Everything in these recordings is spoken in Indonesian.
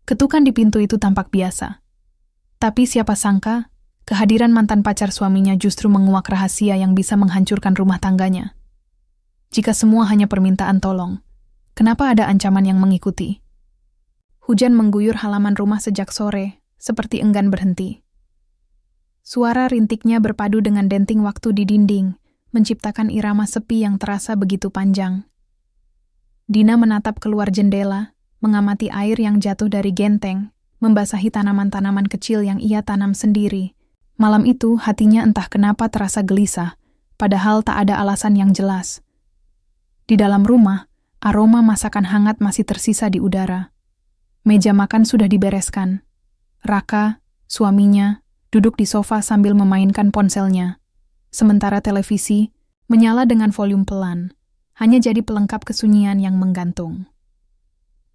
Ketukan di pintu itu tampak biasa. Tapi siapa sangka, kehadiran mantan pacar suaminya justru menguak rahasia yang bisa menghancurkan rumah tangganya. Jika semua hanya permintaan tolong, kenapa ada ancaman yang mengikuti? Hujan mengguyur halaman rumah sejak sore, seperti enggan berhenti. Suara rintiknya berpadu dengan denting waktu di dinding, menciptakan irama sepi yang terasa begitu panjang. Dina menatap keluar jendela, mengamati air yang jatuh dari genteng, membasahi tanaman-tanaman kecil yang ia tanam sendiri. Malam itu hatinya entah kenapa terasa gelisah, padahal tak ada alasan yang jelas. Di dalam rumah, aroma masakan hangat masih tersisa di udara. Meja makan sudah dibereskan. Raka, suaminya, duduk di sofa sambil memainkan ponselnya. Sementara televisi menyala dengan volume pelan, hanya jadi pelengkap kesunyian yang menggantung.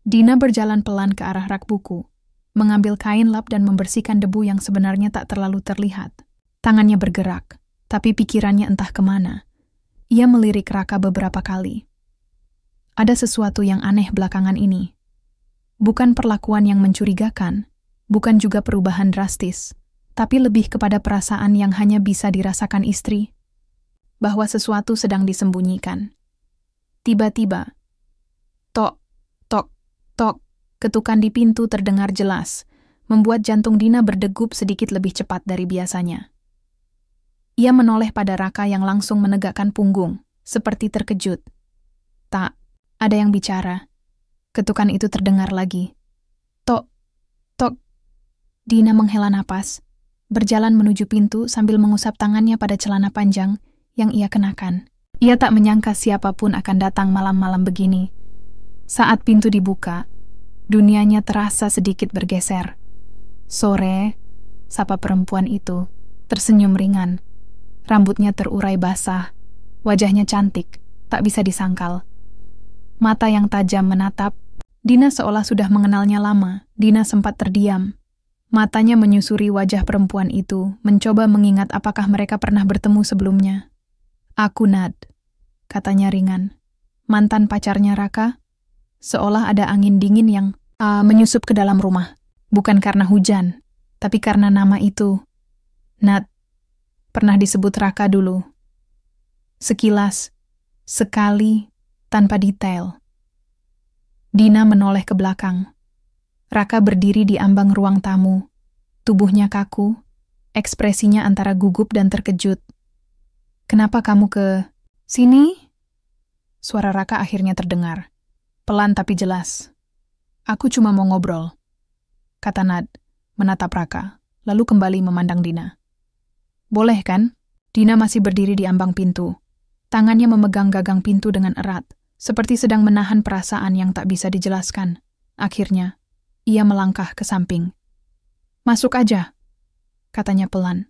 Dina berjalan pelan ke arah rak buku, mengambil kain lap dan membersihkan debu yang sebenarnya tak terlalu terlihat. Tangannya bergerak, tapi pikirannya entah kemana. Ia melirik Raka beberapa kali. Ada sesuatu yang aneh belakangan ini. Bukan perlakuan yang mencurigakan, bukan juga perubahan drastis, tapi lebih kepada perasaan yang hanya bisa dirasakan istri, bahwa sesuatu sedang disembunyikan. Tiba-tiba, tok, tok, tok, ketukan di pintu terdengar jelas, membuat jantung Dina berdegup sedikit lebih cepat dari biasanya. Ia menoleh pada Raka yang langsung menegakkan punggung, seperti terkejut. Tak, ada yang bicara. Ketukan itu terdengar lagi. Tok, tok. Dina menghela napas, berjalan menuju pintu sambil mengusap tangannya pada celana panjang yang ia kenakan. Ia tak menyangka siapapun akan datang malam-malam begini. Saat pintu dibuka, dunianya terasa sedikit bergeser. Sore, sapa perempuan itu, tersenyum ringan. Rambutnya terurai basah, wajahnya cantik, tak bisa disangkal. Mata yang tajam menatap, Dina seolah sudah mengenalnya lama. Dina sempat terdiam. Matanya menyusuri wajah perempuan itu, mencoba mengingat apakah mereka pernah bertemu sebelumnya. Aku Nad, katanya ringan. Mantan pacarnya Raka? Seolah ada angin dingin yang menyusup ke dalam rumah. Bukan karena hujan, tapi karena nama itu. Nad, pernah disebut Raka dulu. Sekilas, sekali, tanpa detail. Dina menoleh ke belakang. Raka berdiri di ambang ruang tamu. Tubuhnya kaku, ekspresinya antara gugup dan terkejut. Kenapa kamu ke sini? Suara Raka akhirnya terdengar. Pelan tapi jelas. Aku cuma mau ngobrol, kata Nad, menatap Raka, lalu kembali memandang Dina. Boleh kan? Dina masih berdiri di ambang pintu. Tangannya memegang gagang pintu dengan erat, seperti sedang menahan perasaan yang tak bisa dijelaskan. Akhirnya, ia melangkah ke samping. Masuk aja, katanya pelan.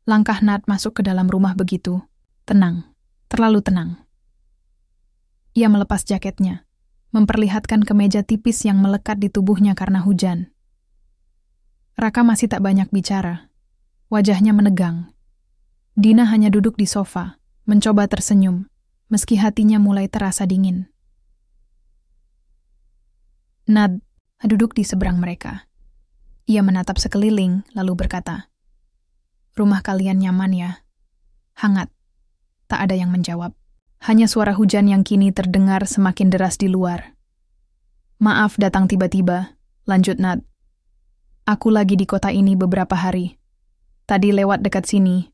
Langkah Nad masuk ke dalam rumah begitu. Tenang, terlalu tenang. Ia melepas jaketnya, memperlihatkan kemeja tipis yang melekat di tubuhnya karena hujan. Raka masih tak banyak bicara. Wajahnya menegang. Dina hanya duduk di sofa, mencoba tersenyum, meski hatinya mulai terasa dingin. Nad duduk di seberang mereka. Ia menatap sekeliling, lalu berkata, "Rumah kalian nyaman ya? Hangat." Tak ada yang menjawab. Hanya suara hujan yang kini terdengar semakin deras di luar. "Maaf datang tiba-tiba," lanjut Nad. "Aku lagi di kota ini beberapa hari. Tadi lewat dekat sini,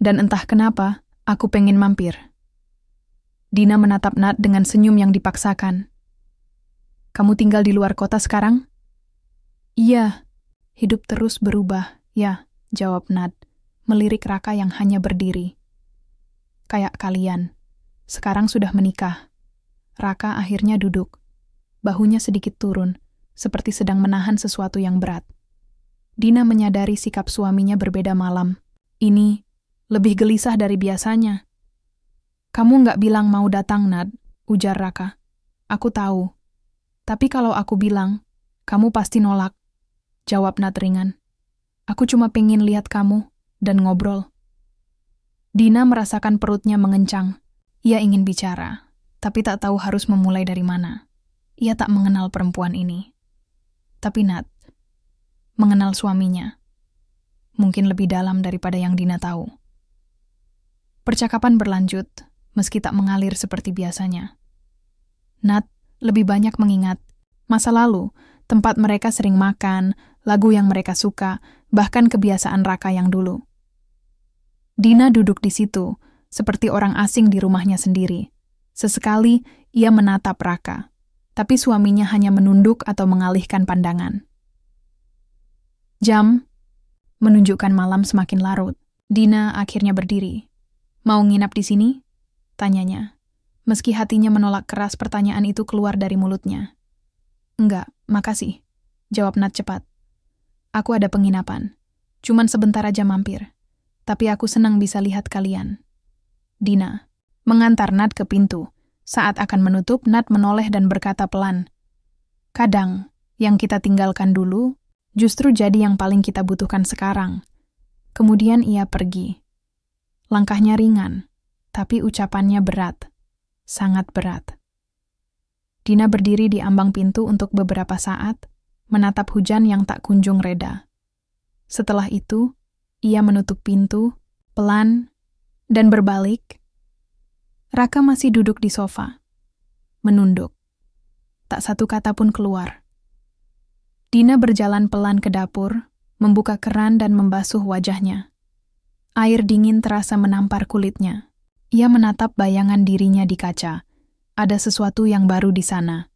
dan entah kenapa, aku pengen mampir." Dina menatap Nad dengan senyum yang dipaksakan. "Kamu tinggal di luar kota sekarang?" "Iya, hidup terus berubah, ya," jawab Nad, melirik Raka yang hanya berdiri. "Kayak kalian. Sekarang sudah menikah." Raka akhirnya duduk. Bahunya sedikit turun, seperti sedang menahan sesuatu yang berat. Dina menyadari sikap suaminya berbeda malam. Ini lebih gelisah dari biasanya. "Kamu nggak bilang mau datang, Nad," ujar Raka. "Aku tahu. Tapi kalau aku bilang, kamu pasti nolak," jawab Nad ringan. "Aku cuma pengen lihat kamu dan ngobrol." Dina merasakan perutnya mengencang. Ia ingin bicara, tapi tak tahu harus memulai dari mana. Ia tak mengenal perempuan ini. Tapi Nat mengenal suaminya mungkin lebih dalam daripada yang Dina tahu. Percakapan berlanjut, meski tak mengalir seperti biasanya. Nat lebih banyak mengingat masa lalu, tempat mereka sering makan, lagu yang mereka suka, bahkan kebiasaan Raka yang dulu. Dina duduk di situ, seperti orang asing di rumahnya sendiri. Sesekali ia menatap Raka, tapi suaminya hanya menunduk atau mengalihkan pandangan. Jam menunjukkan malam semakin larut. Dina akhirnya berdiri. "Mau nginap di sini?" tanyanya, meski hatinya menolak keras pertanyaan itu keluar dari mulutnya. "Enggak, makasih," jawab Nat cepat. "Aku ada penginapan. Cuman sebentar aja mampir. Tapi aku senang bisa lihat kalian." Dina mengantar Nat ke pintu. Saat akan menutup, Nat menoleh dan berkata pelan, "Kadang, yang kita tinggalkan dulu, justru jadi yang paling kita butuhkan sekarang." Kemudian ia pergi. Langkahnya ringan, tapi ucapannya berat. Sangat berat. Dina berdiri di ambang pintu untuk beberapa saat, menatap hujan yang tak kunjung reda. Setelah itu, ia menutup pintu, pelan, dan berbalik. Raka masih duduk di sofa, menunduk. Tak satu kata pun keluar. Dina berjalan pelan ke dapur, membuka keran dan membasuh wajahnya. Air dingin terasa menampar kulitnya. Ia menatap bayangan dirinya di kaca. Ada sesuatu yang baru di sana.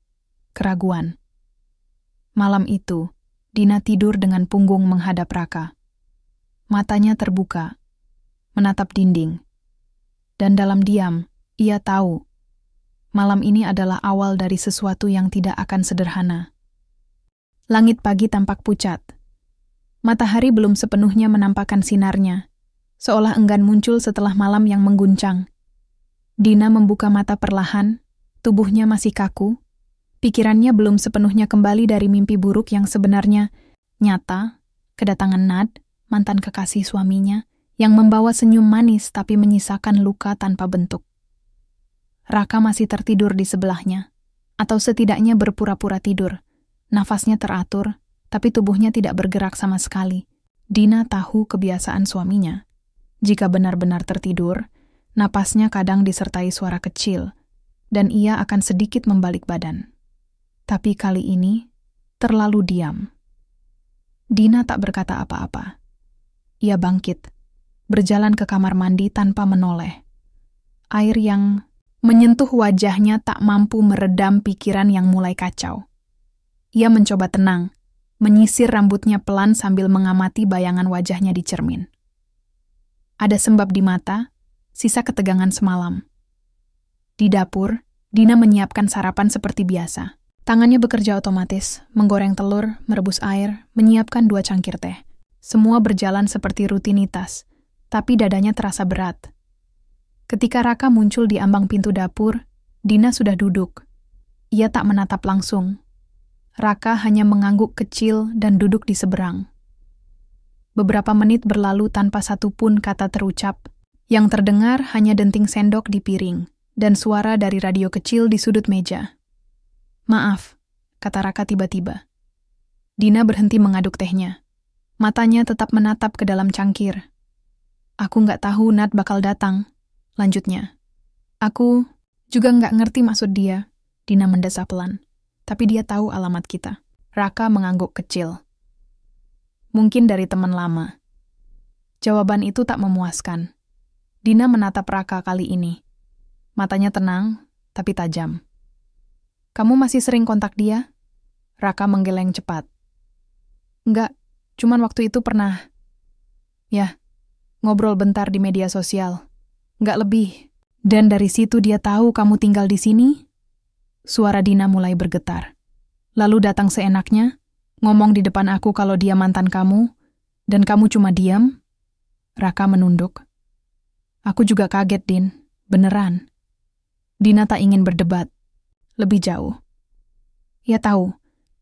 Keraguan. Malam itu, Dina tidur dengan punggung menghadap Raka. Matanya terbuka, menatap dinding. Dan dalam diam, ia tahu, malam ini adalah awal dari sesuatu yang tidak akan sederhana. Langit pagi tampak pucat. Matahari belum sepenuhnya menampakkan sinarnya, seolah enggan muncul setelah malam yang mengguncang. Dina membuka mata perlahan, tubuhnya masih kaku, pikirannya belum sepenuhnya kembali dari mimpi buruk yang sebenarnya nyata, kedatangan Nat, mantan kekasih suaminya, yang membawa senyum manis tapi menyisakan luka tanpa bentuk. Raka masih tertidur di sebelahnya, atau setidaknya berpura-pura tidur. Nafasnya teratur, tapi tubuhnya tidak bergerak sama sekali. Dina tahu kebiasaan suaminya. Jika benar-benar tertidur, napasnya kadang disertai suara kecil, dan ia akan sedikit membalik badan. Tapi kali ini, terlalu diam. Dina tak berkata apa-apa. Ia bangkit, berjalan ke kamar mandi tanpa menoleh. Air yang menyentuh wajahnya tak mampu meredam pikiran yang mulai kacau. Ia mencoba tenang, menyisir rambutnya pelan sambil mengamati bayangan wajahnya di cermin. Ada sembab di mata, sisa ketegangan semalam. Di dapur, Dina menyiapkan sarapan seperti biasa. Tangannya bekerja otomatis, menggoreng telur, merebus air, menyiapkan 2 cangkir teh. Semua berjalan seperti rutinitas, tapi dadanya terasa berat. Ketika Raka muncul di ambang pintu dapur, Dina sudah duduk. Ia tak menatap langsung. Raka hanya mengangguk kecil dan duduk di seberang. Beberapa menit berlalu tanpa satupun kata terucap. Yang terdengar hanya denting sendok di piring dan suara dari radio kecil di sudut meja. "Maaf," kata Raka tiba-tiba. Dina berhenti mengaduk tehnya. Matanya tetap menatap ke dalam cangkir. "Aku nggak tahu Nat bakal datang," lanjutnya. "Aku juga nggak ngerti maksud dia," Dina mendesah pelan. "Tapi dia tahu alamat kita." Raka mengangguk kecil. "Mungkin dari teman lama." Jawaban itu tak memuaskan. Dina menatap Raka kali ini. Matanya tenang, tapi tajam. "Kamu masih sering kontak dia?" Raka menggeleng cepat. "Enggak, cuman waktu itu pernah. Ya, ngobrol bentar di media sosial. Enggak lebih. Dan dari situ dia tahu kamu tinggal di sini?" Suara Dina mulai bergetar. "Lalu datang seenaknya, ngomong di depan aku kalau dia mantan kamu, dan kamu cuma diam?" Raka menunduk. "Aku juga kaget, Din. Beneran." Dina tak ingin berdebat. Lebih jauh. Ia tahu,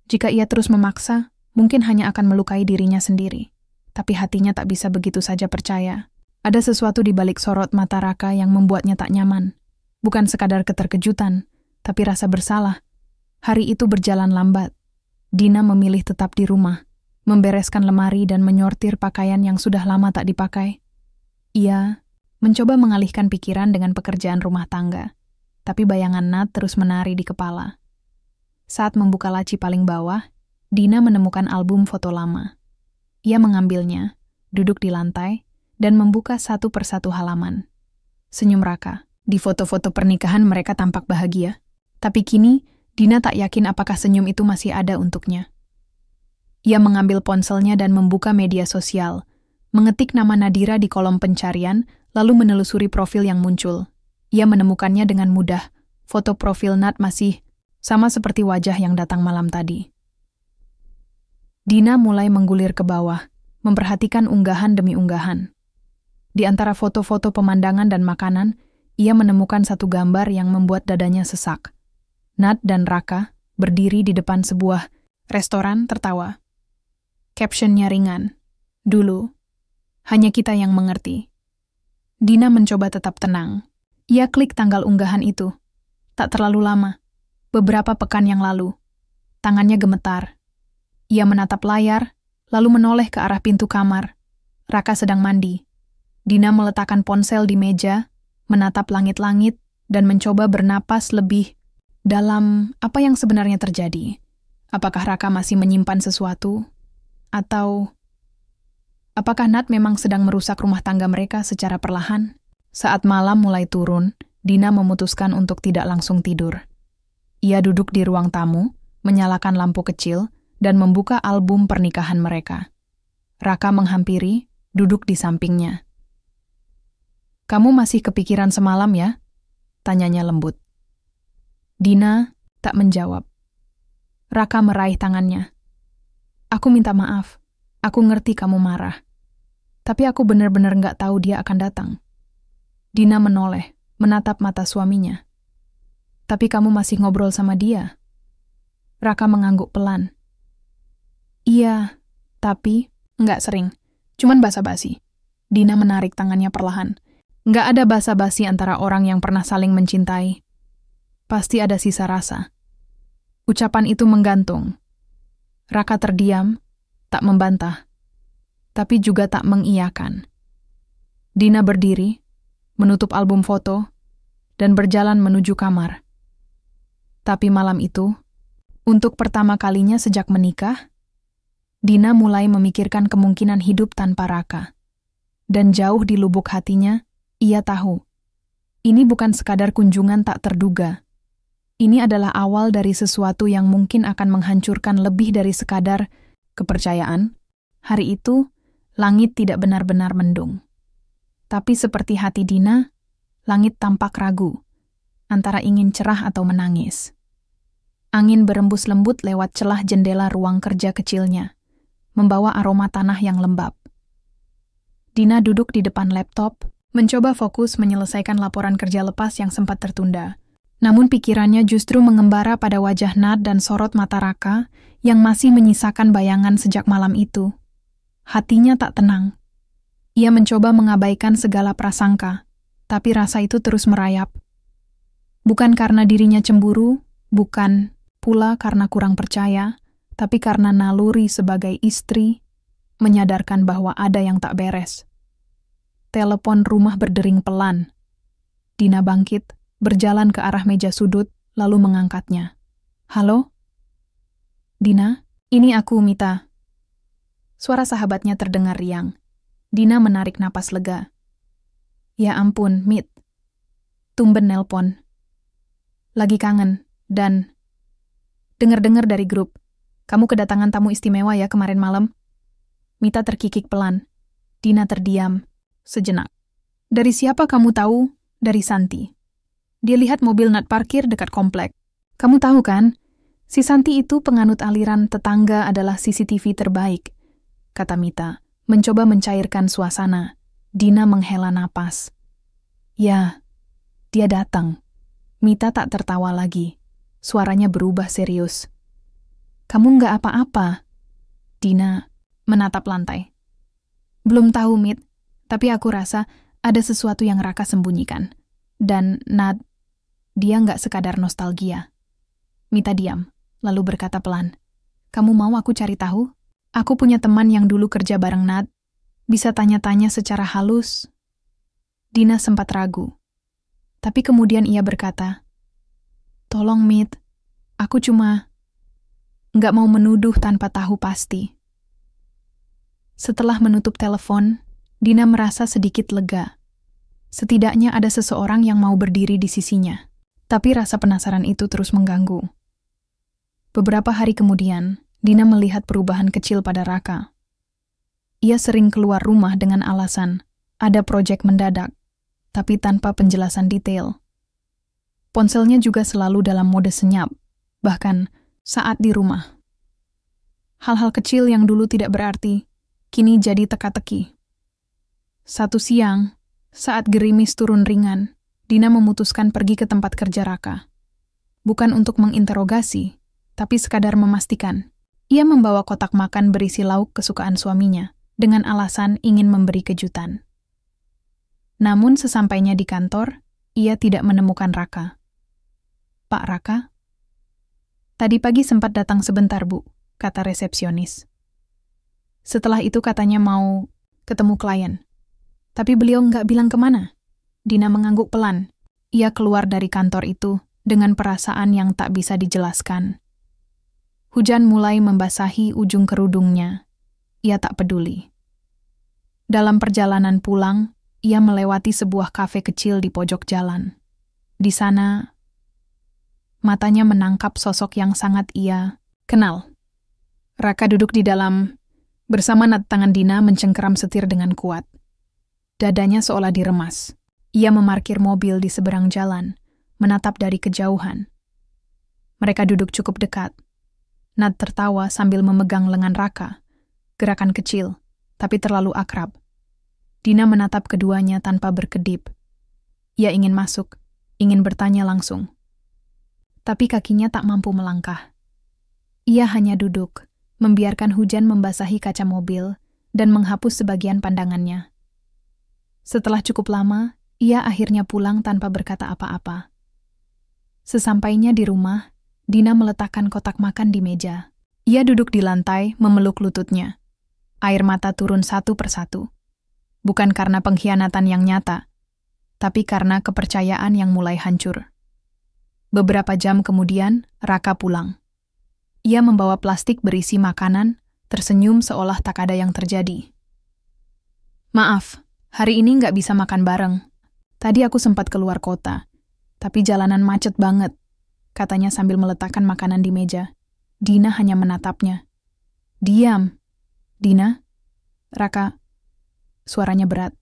jika ia terus memaksa, mungkin hanya akan melukai dirinya sendiri. Tapi hatinya tak bisa begitu saja percaya. Ada sesuatu di balik sorot mata Raka yang membuatnya tak nyaman. Bukan sekadar keterkejutan, tapi rasa bersalah. Hari itu berjalan lambat. Dina memilih tetap di rumah, membereskan lemari dan menyortir pakaian yang sudah lama tak dipakai. Ia mencoba mengalihkan pikiran dengan pekerjaan rumah tangga, tapi bayangan Nat terus menari di kepala. Saat membuka laci paling bawah, Dina menemukan album foto lama. Ia mengambilnya, duduk di lantai, dan membuka satu persatu halaman. Senyum Raka. Di foto-foto pernikahan mereka tampak bahagia. Tapi kini, Dina tak yakin apakah senyum itu masih ada untuknya. Ia mengambil ponselnya dan membuka media sosial, mengetik nama Nadira di kolom pencarian, lalu menelusuri profil yang muncul. Ia menemukannya dengan mudah. Foto profil Nat masih sama seperti wajah yang datang malam tadi. Dina mulai menggulir ke bawah, memperhatikan unggahan demi unggahan. Di antara foto-foto pemandangan dan makanan, ia menemukan satu gambar yang membuat dadanya sesak. Nat dan Raka berdiri di depan sebuah restoran tertawa. Captionnya ringan. Dulu, hanya kita yang mengerti. Dina mencoba tetap tenang. Ia klik tanggal unggahan itu. Tak terlalu lama. Beberapa pekan yang lalu. Tangannya gemetar. Ia menatap layar, lalu menoleh ke arah pintu kamar. Raka sedang mandi. Dina meletakkan ponsel di meja, menatap langit-langit, dan mencoba bernapas lebih dalam apa yang sebenarnya terjadi. Apakah Raka masih menyimpan sesuatu? Atau apakah Nat memang sedang merusak rumah tangga mereka secara perlahan? Saat malam mulai turun, Dina memutuskan untuk tidak langsung tidur. Ia duduk di ruang tamu, menyalakan lampu kecil, dan membuka album pernikahan mereka. Raka menghampiri, duduk di sampingnya. "Kamu masih kepikiran semalam ya?" tanyanya lembut. Dina tak menjawab. Raka meraih tangannya. "Aku minta maaf. Aku ngerti kamu marah. Tapi aku benar-benar nggak tahu dia akan datang." Dina menoleh, menatap mata suaminya. "Tapi kamu masih ngobrol sama dia?" Raka mengangguk pelan. "Iya, tapi nggak sering. Cuman basa-basi." Dina menarik tangannya perlahan. "Nggak ada basa-basi antara orang yang pernah saling mencintai. Pasti ada sisa rasa." Ucapan itu menggantung. Raka terdiam, tak membantah, tapi juga tak mengiyakan. Dina berdiri, menutup album foto, dan berjalan menuju kamar. Tapi malam itu, untuk pertama kalinya sejak menikah, Dina mulai memikirkan kemungkinan hidup tanpa Raka. Dan jauh di lubuk hatinya, ia tahu, ini bukan sekadar kunjungan tak terduga. Ini adalah awal dari sesuatu yang mungkin akan menghancurkan lebih dari sekadar kepercayaan. Hari itu, langit tidak benar-benar mendung. Tapi seperti hati Dina, langit tampak ragu, antara ingin cerah atau menangis. Angin berembus lembut lewat celah jendela ruang kerja kecilnya, membawa aroma tanah yang lembab. Dina duduk di depan laptop, mencoba fokus menyelesaikan laporan kerja lepas yang sempat tertunda. Namun pikirannya justru mengembara pada wajah Nat dan sorot mata Raka yang masih menyisakan bayangan sejak malam itu. Hatinya tak tenang. Ia mencoba mengabaikan segala prasangka, tapi rasa itu terus merayap. Bukan karena dirinya cemburu, bukan pula karena kurang percaya, tapi karena naluri sebagai istri menyadarkan bahwa ada yang tak beres. Telepon rumah berdering pelan. Dina bangkit, berjalan ke arah meja sudut, lalu mengangkatnya. "Halo? Dina, ini aku, Mita." Suara sahabatnya terdengar riang. Dina menarik napas lega. "Ya ampun, Mit. Tumben nelpon. Lagi kangen, dan dengar-dengar dari grup, kamu kedatangan tamu istimewa ya kemarin malam." Mita terkikik pelan. Dina terdiam sejenak. "Dari siapa kamu tahu?" "Dari Santi. Dia lihat mobil Nat parkir dekat komplek. Kamu tahu kan, si Santi itu penganut aliran tetangga adalah CCTV terbaik," kata Mita, mencoba mencairkan suasana. Dina menghela napas. "Ya, dia datang." Mita tak tertawa lagi. Suaranya berubah serius. "Kamu nggak apa-apa?" Dina menatap lantai. "Belum tahu, Mit, tapi aku rasa ada sesuatu yang Raka sembunyikan. Dan Nat, dia nggak sekadar nostalgia." Mita diam, lalu berkata pelan, Kamu mau aku cari tahu? Aku punya teman yang dulu kerja bareng Nat. Bisa tanya-tanya secara halus. Dina sempat ragu. Tapi kemudian ia berkata, "Tolong, Mit. Aku cuma nggak mau menuduh tanpa tahu pasti." Setelah menutup telepon, Dina merasa sedikit lega. Setidaknya ada seseorang yang mau berdiri di sisinya. Tapi rasa penasaran itu terus mengganggu. Beberapa hari kemudian, Dina melihat perubahan kecil pada Raka. Ia sering keluar rumah dengan alasan ada proyek mendadak, tapi tanpa penjelasan detail. Ponselnya juga selalu dalam mode senyap, bahkan saat di rumah. Hal-hal kecil yang dulu tidak berarti, kini jadi teka-teki. Satu siang, saat gerimis turun ringan, Dina memutuskan pergi ke tempat kerja Raka. Bukan untuk menginterogasi, tapi sekadar memastikan. Ia membawa kotak makan berisi lauk kesukaan suaminya, dengan alasan ingin memberi kejutan. Namun sesampainya di kantor, ia tidak menemukan Raka. "Pak Raka?" "Tadi pagi sempat datang sebentar, Bu," kata resepsionis. Setelah itu katanya mau ketemu klien. Tapi beliau nggak bilang kemana. Dina mengangguk pelan. Ia keluar dari kantor itu dengan perasaan yang tak bisa dijelaskan. Hujan mulai membasahi ujung kerudungnya. Ia tak peduli. Dalam perjalanan pulang, ia melewati sebuah kafe kecil di pojok jalan. Di sana, matanya menangkap sosok yang sangat ia kenal. Raka duduk di dalam, bersama Nat. Tangan Dina mencengkeram setir dengan kuat. Dadanya seolah diremas. Ia memarkir mobil di seberang jalan, menatap dari kejauhan. Mereka duduk cukup dekat. Nat tertawa sambil memegang lengan Raka. Gerakan kecil, tapi terlalu akrab. Dina menatap keduanya tanpa berkedip. Ia ingin masuk, ingin bertanya langsung. Tapi kakinya tak mampu melangkah. Ia hanya duduk, membiarkan hujan membasahi kaca mobil dan menghapus sebagian pandangannya. Setelah cukup lama, ia akhirnya pulang tanpa berkata apa-apa. Sesampainya di rumah, Dina meletakkan kotak makan di meja. Ia duduk di lantai, memeluk lututnya. Air mata turun satu persatu. Bukan karena pengkhianatan yang nyata, tapi karena kepercayaan yang mulai hancur. Beberapa jam kemudian, Raka pulang. Ia membawa plastik berisi makanan, tersenyum seolah tak ada yang terjadi. "Maaf, hari ini nggak bisa makan bareng. Tadi aku sempat keluar kota, tapi jalanan macet banget," katanya sambil meletakkan makanan di meja. Dina hanya menatapnya. "Diam." "Dina?" "Raka." Suaranya berat.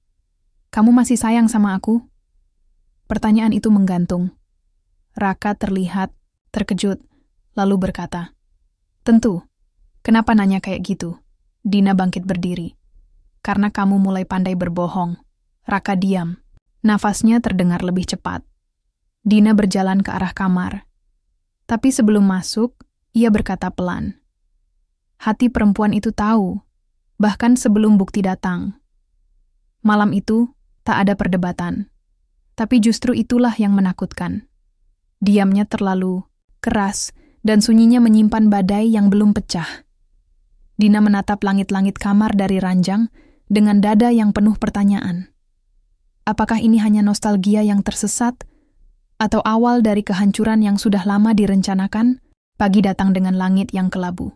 "Kamu masih sayang sama aku?" Pertanyaan itu menggantung. Raka terlihat terkejut, lalu berkata, "Tentu. Kenapa nanya kayak gitu?" Dina bangkit berdiri. "Karena kamu mulai pandai berbohong." Raka diam. Nafasnya terdengar lebih cepat. Dina berjalan ke arah kamar. Tapi sebelum masuk, ia berkata pelan. Hati perempuan itu tahu, bahkan sebelum bukti datang. Malam itu, tak ada perdebatan. Tapi justru itulah yang menakutkan. Diamnya terlalu keras dan sunyinya menyimpan badai yang belum pecah. Dina menatap langit-langit kamar dari ranjang dengan dada yang penuh pertanyaan. Apakah ini hanya nostalgia yang tersesat? Atau awal dari kehancuran yang sudah lama direncanakan? Pagi datang dengan langit yang kelabu.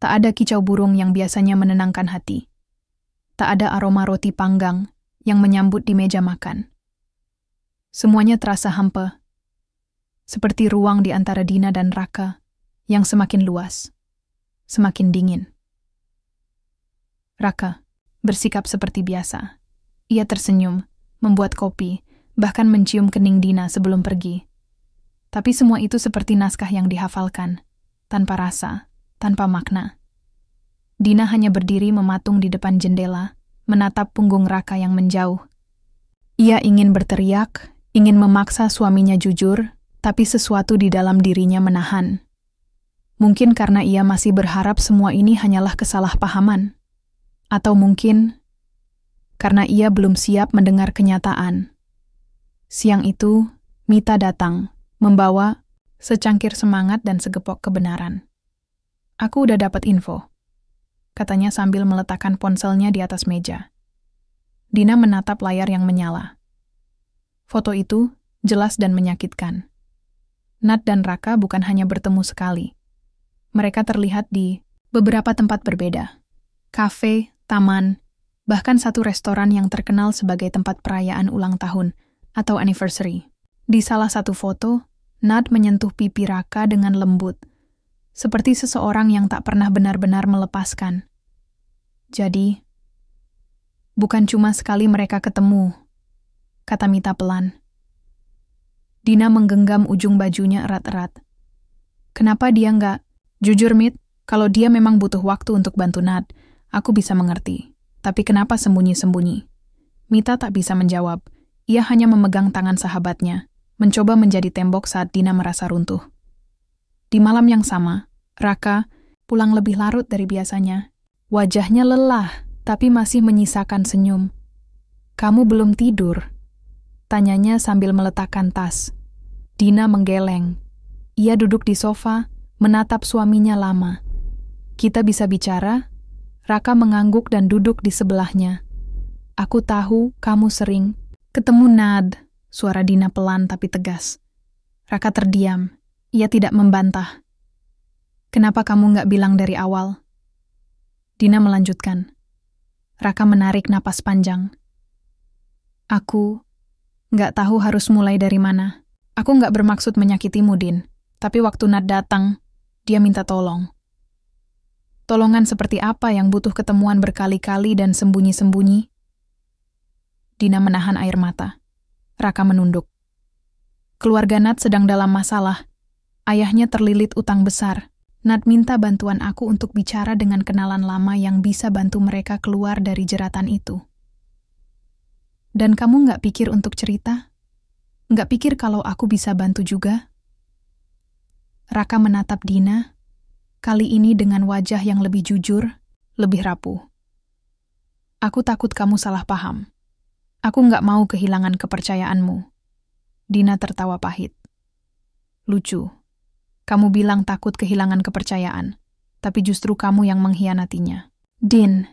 Tak ada kicau burung yang biasanya menenangkan hati. Tak ada aroma roti panggang yang menyambut di meja makan. Semuanya terasa hampa. Seperti ruang di antara Dina dan Raka yang semakin luas, semakin dingin. Raka bersikap seperti biasa. Ia tersenyum, membuat kopi, bahkan mencium kening Dina sebelum pergi. Tapi semua itu seperti naskah yang dihafalkan, tanpa rasa, tanpa makna. Dina hanya berdiri mematung di depan jendela, menatap punggung Raka yang menjauh. Ia ingin berteriak, ingin memaksa suaminya jujur, tapi sesuatu di dalam dirinya menahan. Mungkin karena ia masih berharap semua ini hanyalah kesalahpahaman. Atau mungkin karena ia belum siap mendengar kenyataan. Siang itu, Mita datang, membawa secangkir semangat dan segepok kebenaran. Aku udah dapat info, katanya sambil meletakkan ponselnya di atas meja. Dina menatap layar yang menyala. Foto itu jelas dan menyakitkan. Nat dan Raka bukan hanya bertemu sekali. Mereka terlihat di beberapa tempat berbeda. Kafe, taman, bahkan satu restoran yang terkenal sebagai tempat perayaan ulang tahun atau anniversary. Di salah satu foto, Nat menyentuh pipi Raka dengan lembut, seperti seseorang yang tak pernah benar-benar melepaskan. Jadi, bukan cuma sekali mereka ketemu, kata Mita pelan. Dina menggenggam ujung bajunya erat-erat. Kenapa dia nggak? Jujur, Mit, kalau dia memang butuh waktu untuk bantu Nat, aku bisa mengerti. Tapi kenapa sembunyi-sembunyi? Mita tak bisa menjawab. Ia hanya memegang tangan sahabatnya, mencoba menjadi tembok saat Dina merasa runtuh. Di malam yang sama, Raka pulang lebih larut dari biasanya. Wajahnya lelah, tapi masih menyisakan senyum. "Kamu belum tidur?" tanyanya sambil meletakkan tas. Dina menggeleng. Ia duduk di sofa, menatap suaminya lama. "Kita bisa bicara?" Raka mengangguk dan duduk di sebelahnya. "Aku tahu kamu sering ketemu Nad," suara Dina pelan tapi tegas. Raka terdiam. Ia tidak membantah. "Kenapa kamu nggak bilang dari awal?" Dina melanjutkan. Raka menarik napas panjang. "Aku nggak tahu harus mulai dari mana. Aku nggak bermaksud menyakitimu, Din. Tapi waktu Nat datang, dia minta tolong." "Tolongan seperti apa yang butuh ketemuan berkali-kali dan sembunyi-sembunyi?" Dina menahan air mata. Raka menunduk. "Keluarga Nat sedang dalam masalah. Ayahnya terlilit utang besar. Nat minta bantuan aku untuk bicara dengan kenalan lama yang bisa bantu mereka keluar dari jeratan itu." "Dan kamu nggak pikir untuk cerita? Nggak pikir kalau aku bisa bantu juga?" Raka menatap Dina, kali ini dengan wajah yang lebih jujur, lebih rapuh. "Aku takut kamu salah paham. Aku nggak mau kehilangan kepercayaanmu." Dina tertawa pahit. "Lucu. Kamu bilang takut kehilangan kepercayaan, tapi justru kamu yang mengkhianatinya." "Din,"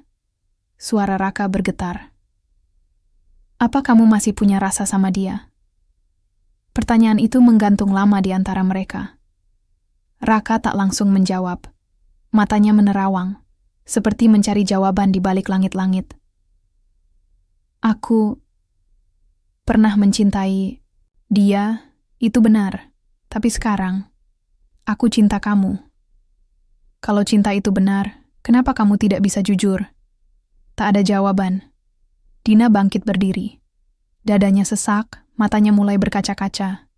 suara Raka bergetar. "Apa kamu masih punya rasa sama dia?" Pertanyaan itu menggantung lama di antara mereka. Raka tak langsung menjawab. Matanya menerawang, seperti mencari jawaban di balik langit-langit. "Aku pernah mencintai dia, itu benar. Tapi sekarang, aku cinta kamu." "Kalau cinta itu benar, kenapa kamu tidak bisa jujur?" Tak ada jawaban. Dina bangkit berdiri. Dadanya sesak, matanya mulai berkaca-kaca.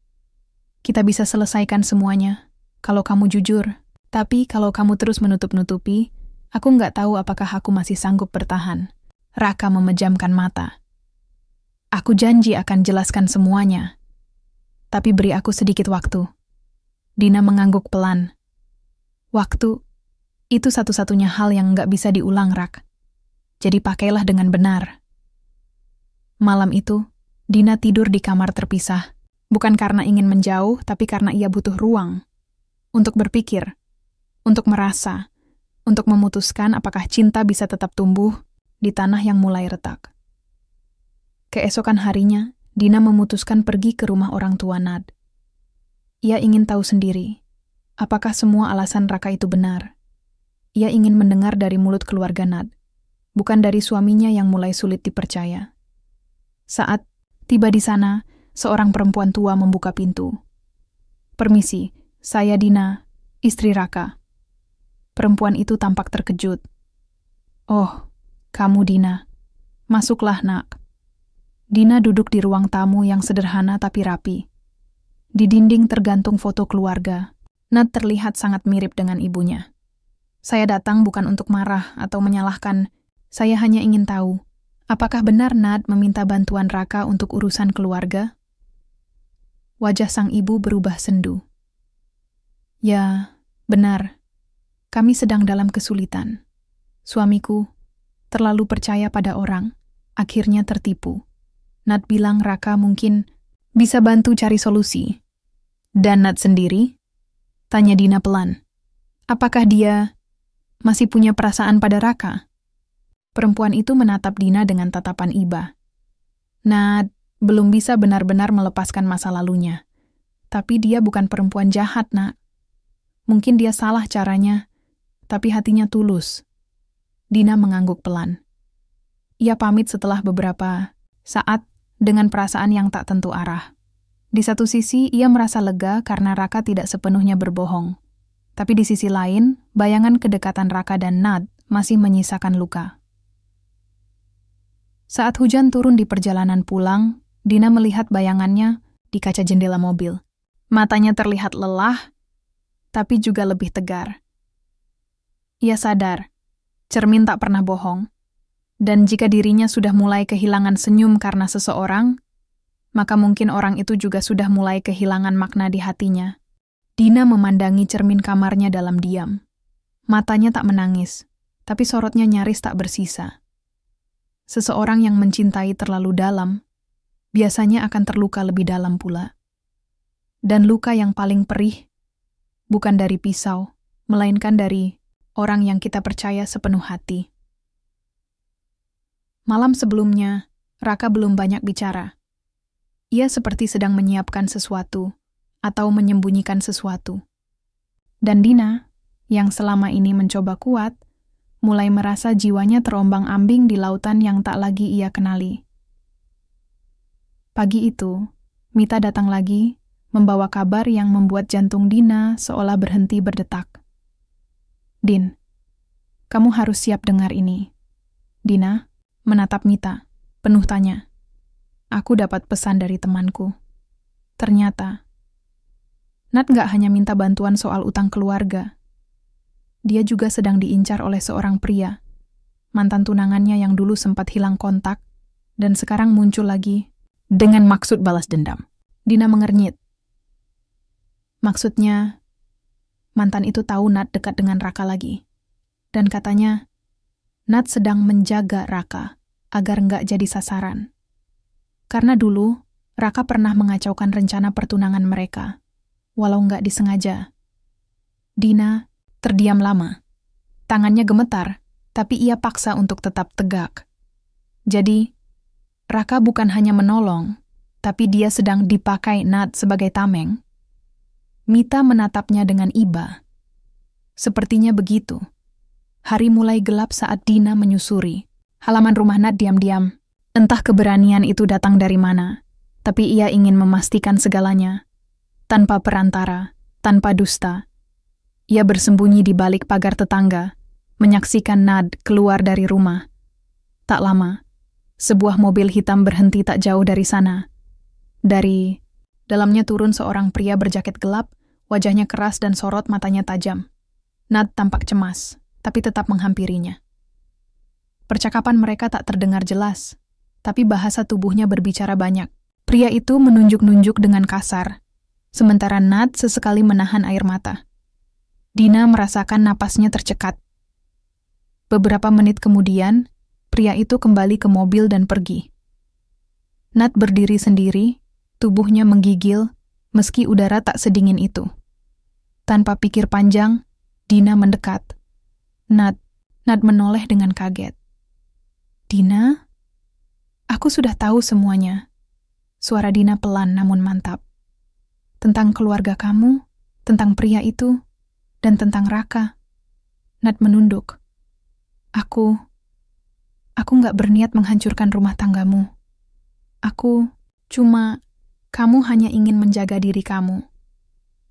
"Kita bisa selesaikan semuanya kalau kamu jujur. Tapi kalau kamu terus menutup-nutupi, aku nggak tahu apakah aku masih sanggup bertahan." Raka memejamkan mata. "Aku janji akan jelaskan semuanya. Tapi beri aku sedikit waktu." Dina mengangguk pelan. "Waktu, itu satu-satunya hal yang nggak bisa diulang, Rak. Jadi pakailah dengan benar." Malam itu, Dina tidur di kamar terpisah. Bukan karena ingin menjauh, tapi karena ia butuh ruang. Untuk berpikir, untuk merasa, untuk memutuskan apakah cinta bisa tetap tumbuh di tanah yang mulai retak. Keesokan harinya, Dina memutuskan pergi ke rumah orang tua Nad. Ia ingin tahu sendiri, apakah semua alasan Raka itu benar. Ia ingin mendengar dari mulut keluarga Nad, bukan dari suaminya yang mulai sulit dipercaya. Saat tiba di sana, seorang perempuan tua membuka pintu. "Permisi, saya Dina, istri Raka." Perempuan itu tampak terkejut. "Oh, kamu Dina. Masuklah, Nak." Dina duduk di ruang tamu yang sederhana tapi rapi. Di dinding tergantung foto keluarga. Nad terlihat sangat mirip dengan ibunya. "Saya datang bukan untuk marah atau menyalahkan. Saya hanya ingin tahu, apakah benar Nad meminta bantuan Raka untuk urusan keluarga?" Wajah sang ibu berubah sendu. "Ya, benar. Kami sedang dalam kesulitan. Suamiku terlalu percaya pada orang, akhirnya tertipu. Nad bilang Raka mungkin bisa bantu cari solusi." "Dan Nad sendiri?" tanya Dina pelan. "Apakah dia masih punya perasaan pada Raka? Perempuan itu menatap Dina dengan tatapan iba. Nad belum bisa benar-benar melepaskan masa lalunya. Tapi dia bukan perempuan jahat, Nak. Mungkin dia salah caranya, tapi hatinya tulus. Dina mengangguk pelan. Ia pamit setelah beberapa saat dengan perasaan yang tak tentu arah. Di satu sisi, ia merasa lega karena Raka tidak sepenuhnya berbohong. Tapi di sisi lain, bayangan kedekatan Raka dan Nad masih menyisakan luka. Saat hujan turun di perjalanan pulang, Dina melihat bayangannya di kaca jendela mobil. Matanya terlihat lelah, tapi juga lebih tegar. Ia sadar, cermin tak pernah bohong, dan jika dirinya sudah mulai kehilangan senyum karena seseorang, maka mungkin orang itu juga sudah mulai kehilangan makna di hatinya. Dina memandangi cermin kamarnya dalam diam. Matanya tak menangis, tapi sorotnya nyaris tak bersisa. Seseorang yang mencintai terlalu dalam, biasanya akan terluka lebih dalam pula. Dan luka yang paling perih, bukan dari pisau, melainkan dari orang yang kita percaya sepenuh hati. Malam sebelumnya, Raka belum banyak bicara. Ia seperti sedang menyiapkan sesuatu, atau menyembunyikan sesuatu. Dan Dina, yang selama ini mencoba kuat, mulai merasa jiwanya terombang-ambing di lautan yang tak lagi ia kenali. Pagi itu, Mita datang lagi, membawa kabar yang membuat jantung Dina seolah berhenti berdetak. Din, kamu harus siap dengar ini. Dina menatap Mita, penuh tanya. Aku dapat pesan dari temanku. Ternyata, Nat gak hanya minta bantuan soal utang keluarga. Dia juga sedang diincar oleh seorang pria, mantan tunangannya yang dulu sempat hilang kontak, dan sekarang muncul lagi dengan maksud balas dendam. Dina mengernyit. Maksudnya, mantan itu tahu Nat dekat dengan Raka lagi. Dan katanya, Nat sedang menjaga Raka agar nggak jadi sasaran. Karena dulu, Raka pernah mengacaukan rencana pertunangan mereka, walau nggak disengaja. Dina terdiam lama. Tangannya gemetar, tapi ia paksa untuk tetap tegak. Jadi, Raka bukan hanya menolong, tapi dia sedang dipakai Nat sebagai tameng. Mita menatapnya dengan iba. Sepertinya begitu. Hari mulai gelap saat Dina menyusuri. Halaman rumah Nat diam-diam. Entah keberanian itu datang dari mana, tapi ia ingin memastikan segalanya. Tanpa perantara, tanpa dusta. Ia bersembunyi di balik pagar tetangga, menyaksikan Nad keluar dari rumah. Tak lama, sebuah mobil hitam berhenti tak jauh dari sana. Dari dalamnya turun seorang pria berjaket gelap, wajahnya keras dan sorot matanya tajam. Nad tampak cemas, tapi tetap menghampirinya. Percakapan mereka tak terdengar jelas, tapi bahasa tubuhnya berbicara banyak. Pria itu menunjuk-nunjuk dengan kasar, sementara Nad sesekali menahan air mata. Dina merasakan napasnya tercekat. Beberapa menit kemudian, pria itu kembali ke mobil dan pergi. Nad berdiri sendiri, tubuhnya menggigil, meski udara tak sedingin itu. Tanpa pikir panjang, Dina mendekat. Nad menoleh dengan kaget. Dina? Aku sudah tahu semuanya. Suara Dina pelan namun mantap. Tentang keluarga kamu, tentang pria itu, dan tentang Raka. Nad menunduk. Aku nggak berniat menghancurkan rumah tanggamu. Kamu hanya ingin menjaga diri kamu.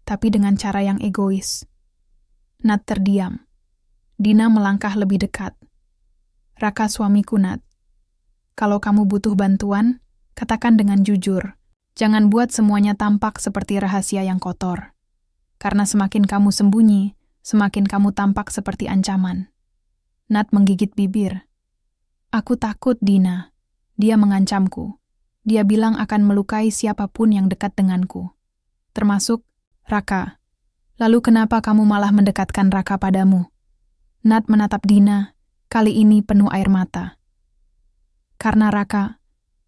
Tapi dengan cara yang egois. Nad terdiam. Dina melangkah lebih dekat. Raka suamiku, Nad. Kalau kamu butuh bantuan, katakan dengan jujur. Jangan buat semuanya tampak seperti rahasia yang kotor. Karena semakin kamu sembunyi, semakin kamu tampak seperti ancaman. Nad menggigit bibir. Aku takut, Dina. Dia mengancamku. Dia bilang akan melukai siapapun yang dekat denganku. Termasuk Raka. Lalu kenapa kamu malah mendekatkan Raka padamu? Nad menatap Dina, kali ini penuh air mata. Karena Raka,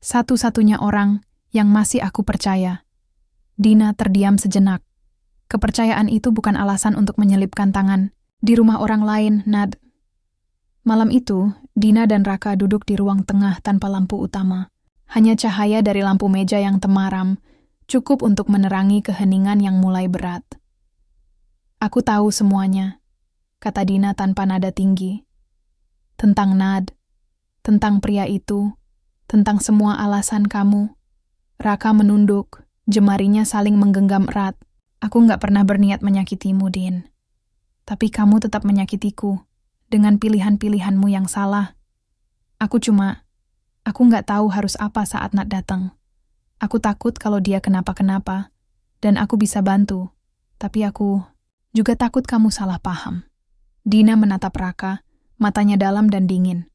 satu-satunya orang yang masih aku percaya. Dina terdiam sejenak. Kepercayaan itu bukan alasan untuk menyelipkan tangan Di rumah orang lain, Nad. Malam itu, Dina dan Raka duduk di ruang tengah tanpa lampu utama. Hanya cahaya dari lampu meja yang temaram, cukup untuk menerangi keheningan yang mulai berat. Aku tahu semuanya, kata Dina tanpa nada tinggi. Tentang Nad, tentang pria itu, tentang semua alasan kamu. Raka menunduk, jemarinya saling menggenggam erat. Aku nggak pernah berniat menyakitimu, Din. Tapi kamu tetap menyakitiku. Dengan pilihan-pilihanmu yang salah. Aku nggak tahu harus apa saat Nad datang. Aku takut kalau dia kenapa-kenapa, dan aku bisa bantu. Tapi aku juga takut kamu salah paham. Dina menatap Raka, matanya dalam dan dingin.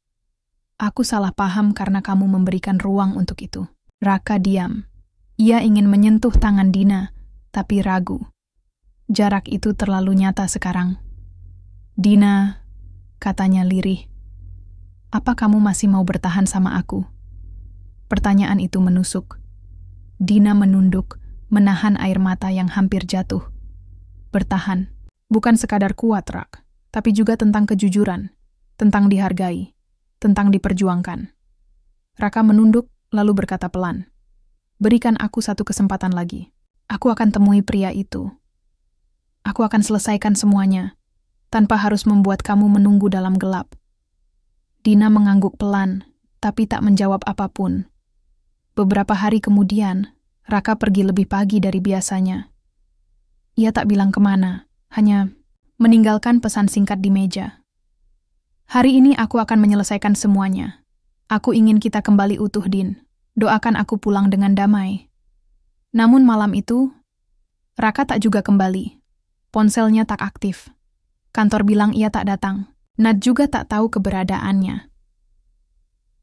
Aku salah paham karena kamu memberikan ruang untuk itu. Raka diam. Ia ingin menyentuh tangan Dina, tapi ragu. Jarak itu terlalu nyata sekarang. Dina, katanya lirih. Apa kamu masih mau bertahan sama aku? Pertanyaan itu menusuk. Dina menunduk, menahan air mata yang hampir jatuh. Bertahan, bukan sekadar kuat, Rak, tapi juga tentang kejujuran, tentang dihargai, tentang diperjuangkan. Raka menunduk, lalu berkata pelan. Berikan aku satu kesempatan lagi. Aku akan temui pria itu. Aku akan selesaikan semuanya, tanpa harus membuat kamu menunggu dalam gelap. Dina mengangguk pelan, tapi tak menjawab apapun. Beberapa hari kemudian, Raka pergi lebih pagi dari biasanya. Ia tak bilang kemana, hanya meninggalkan pesan singkat di meja. Hari ini aku akan menyelesaikan semuanya. Aku ingin kita kembali utuh, Din. Doakan aku pulang dengan damai. Namun malam itu, Raka tak juga kembali. Ponselnya tak aktif. Kantor bilang ia tak datang. Nad juga tak tahu keberadaannya.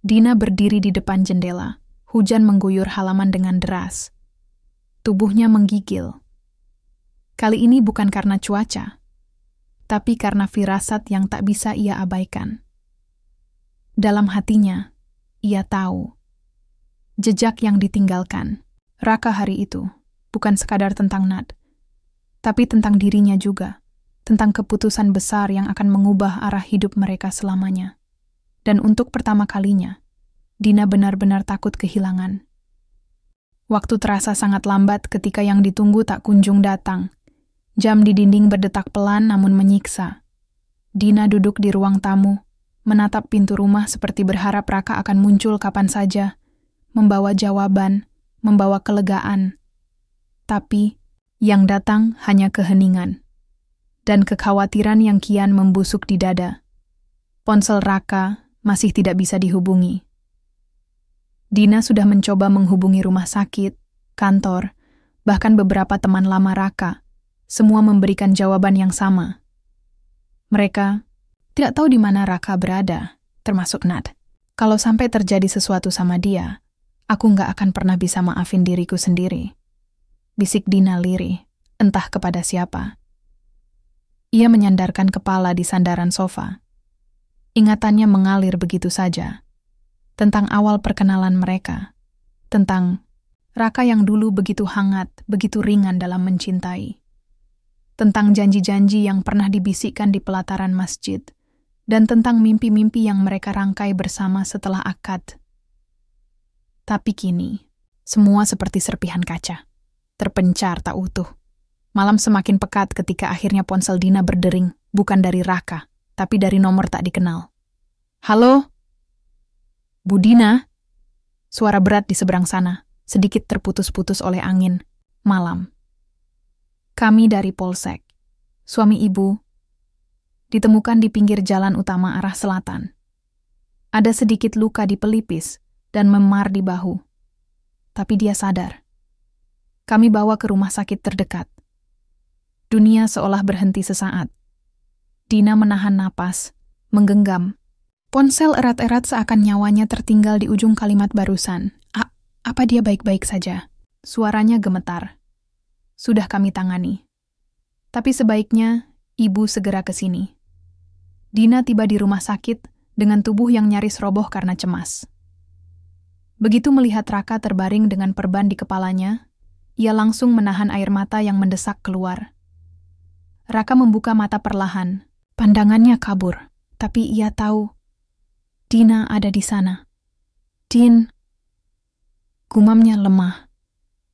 Dina berdiri di depan jendela. Hujan mengguyur halaman dengan deras. Tubuhnya menggigil. Kali ini bukan karena cuaca, tapi karena firasat yang tak bisa ia abaikan. Dalam hatinya, ia tahu. Jejak yang ditinggalkan. Raka hari itu bukan sekadar tentang Nad, tapi tentang dirinya juga. Tentang keputusan besar yang akan mengubah arah hidup mereka selamanya. Dan untuk pertama kalinya, Dina benar-benar takut kehilangan. Waktu terasa sangat lambat ketika yang ditunggu tak kunjung datang. Jam di dinding berdetak pelan namun menyiksa. Dina duduk di ruang tamu, menatap pintu rumah seperti berharap Raka akan muncul kapan saja, membawa jawaban, membawa kelegaan. Tapi, yang datang hanya keheningan. Dan kekhawatiran yang kian membusuk di dada. Ponsel Raka masih tidak bisa dihubungi. Dina sudah mencoba menghubungi rumah sakit, kantor, bahkan beberapa teman lama Raka. Semua memberikan jawaban yang sama. Mereka tidak tahu di mana Raka berada, termasuk Nad. Kalau sampai terjadi sesuatu sama dia, aku nggak akan pernah bisa maafin diriku sendiri. Bisik Dina lirih, entah kepada siapa. Ia menyandarkan kepala di sandaran sofa. Ingatannya mengalir begitu saja. Tentang awal perkenalan mereka. Tentang Raka yang dulu begitu hangat, begitu ringan dalam mencintai. Tentang janji-janji yang pernah dibisikkan di pelataran masjid. Dan tentang mimpi-mimpi yang mereka rangkai bersama setelah akad. Tapi kini, semua seperti serpihan kaca. Terpencar tak utuh. Malam semakin pekat ketika akhirnya ponsel Dina berdering, bukan dari Raka, tapi dari nomor tak dikenal. Halo? Bu Dina? Suara berat di seberang sana, sedikit terputus-putus oleh angin. Malam. Kami dari Polsek. Suami ibu ditemukan di pinggir jalan utama arah selatan. Ada sedikit luka di pelipis dan memar di bahu. Tapi dia sadar. Kami bawa ke rumah sakit terdekat. Dunia seolah berhenti sesaat. Dina menahan napas, menggenggam. Ponsel erat-erat seakan nyawanya tertinggal di ujung kalimat barusan. Apa dia baik-baik saja? Suaranya gemetar. Sudah kami tangani. Tapi sebaiknya ibu segera ke sini. Dina tiba di rumah sakit dengan tubuh yang nyaris roboh karena cemas. Begitu melihat Raka terbaring dengan perban di kepalanya, ia langsung menahan air mata yang mendesak keluar. Raka membuka mata perlahan, Pandangannya kabur, tapi ia tahu Dina ada di sana. Din, gumamnya lemah.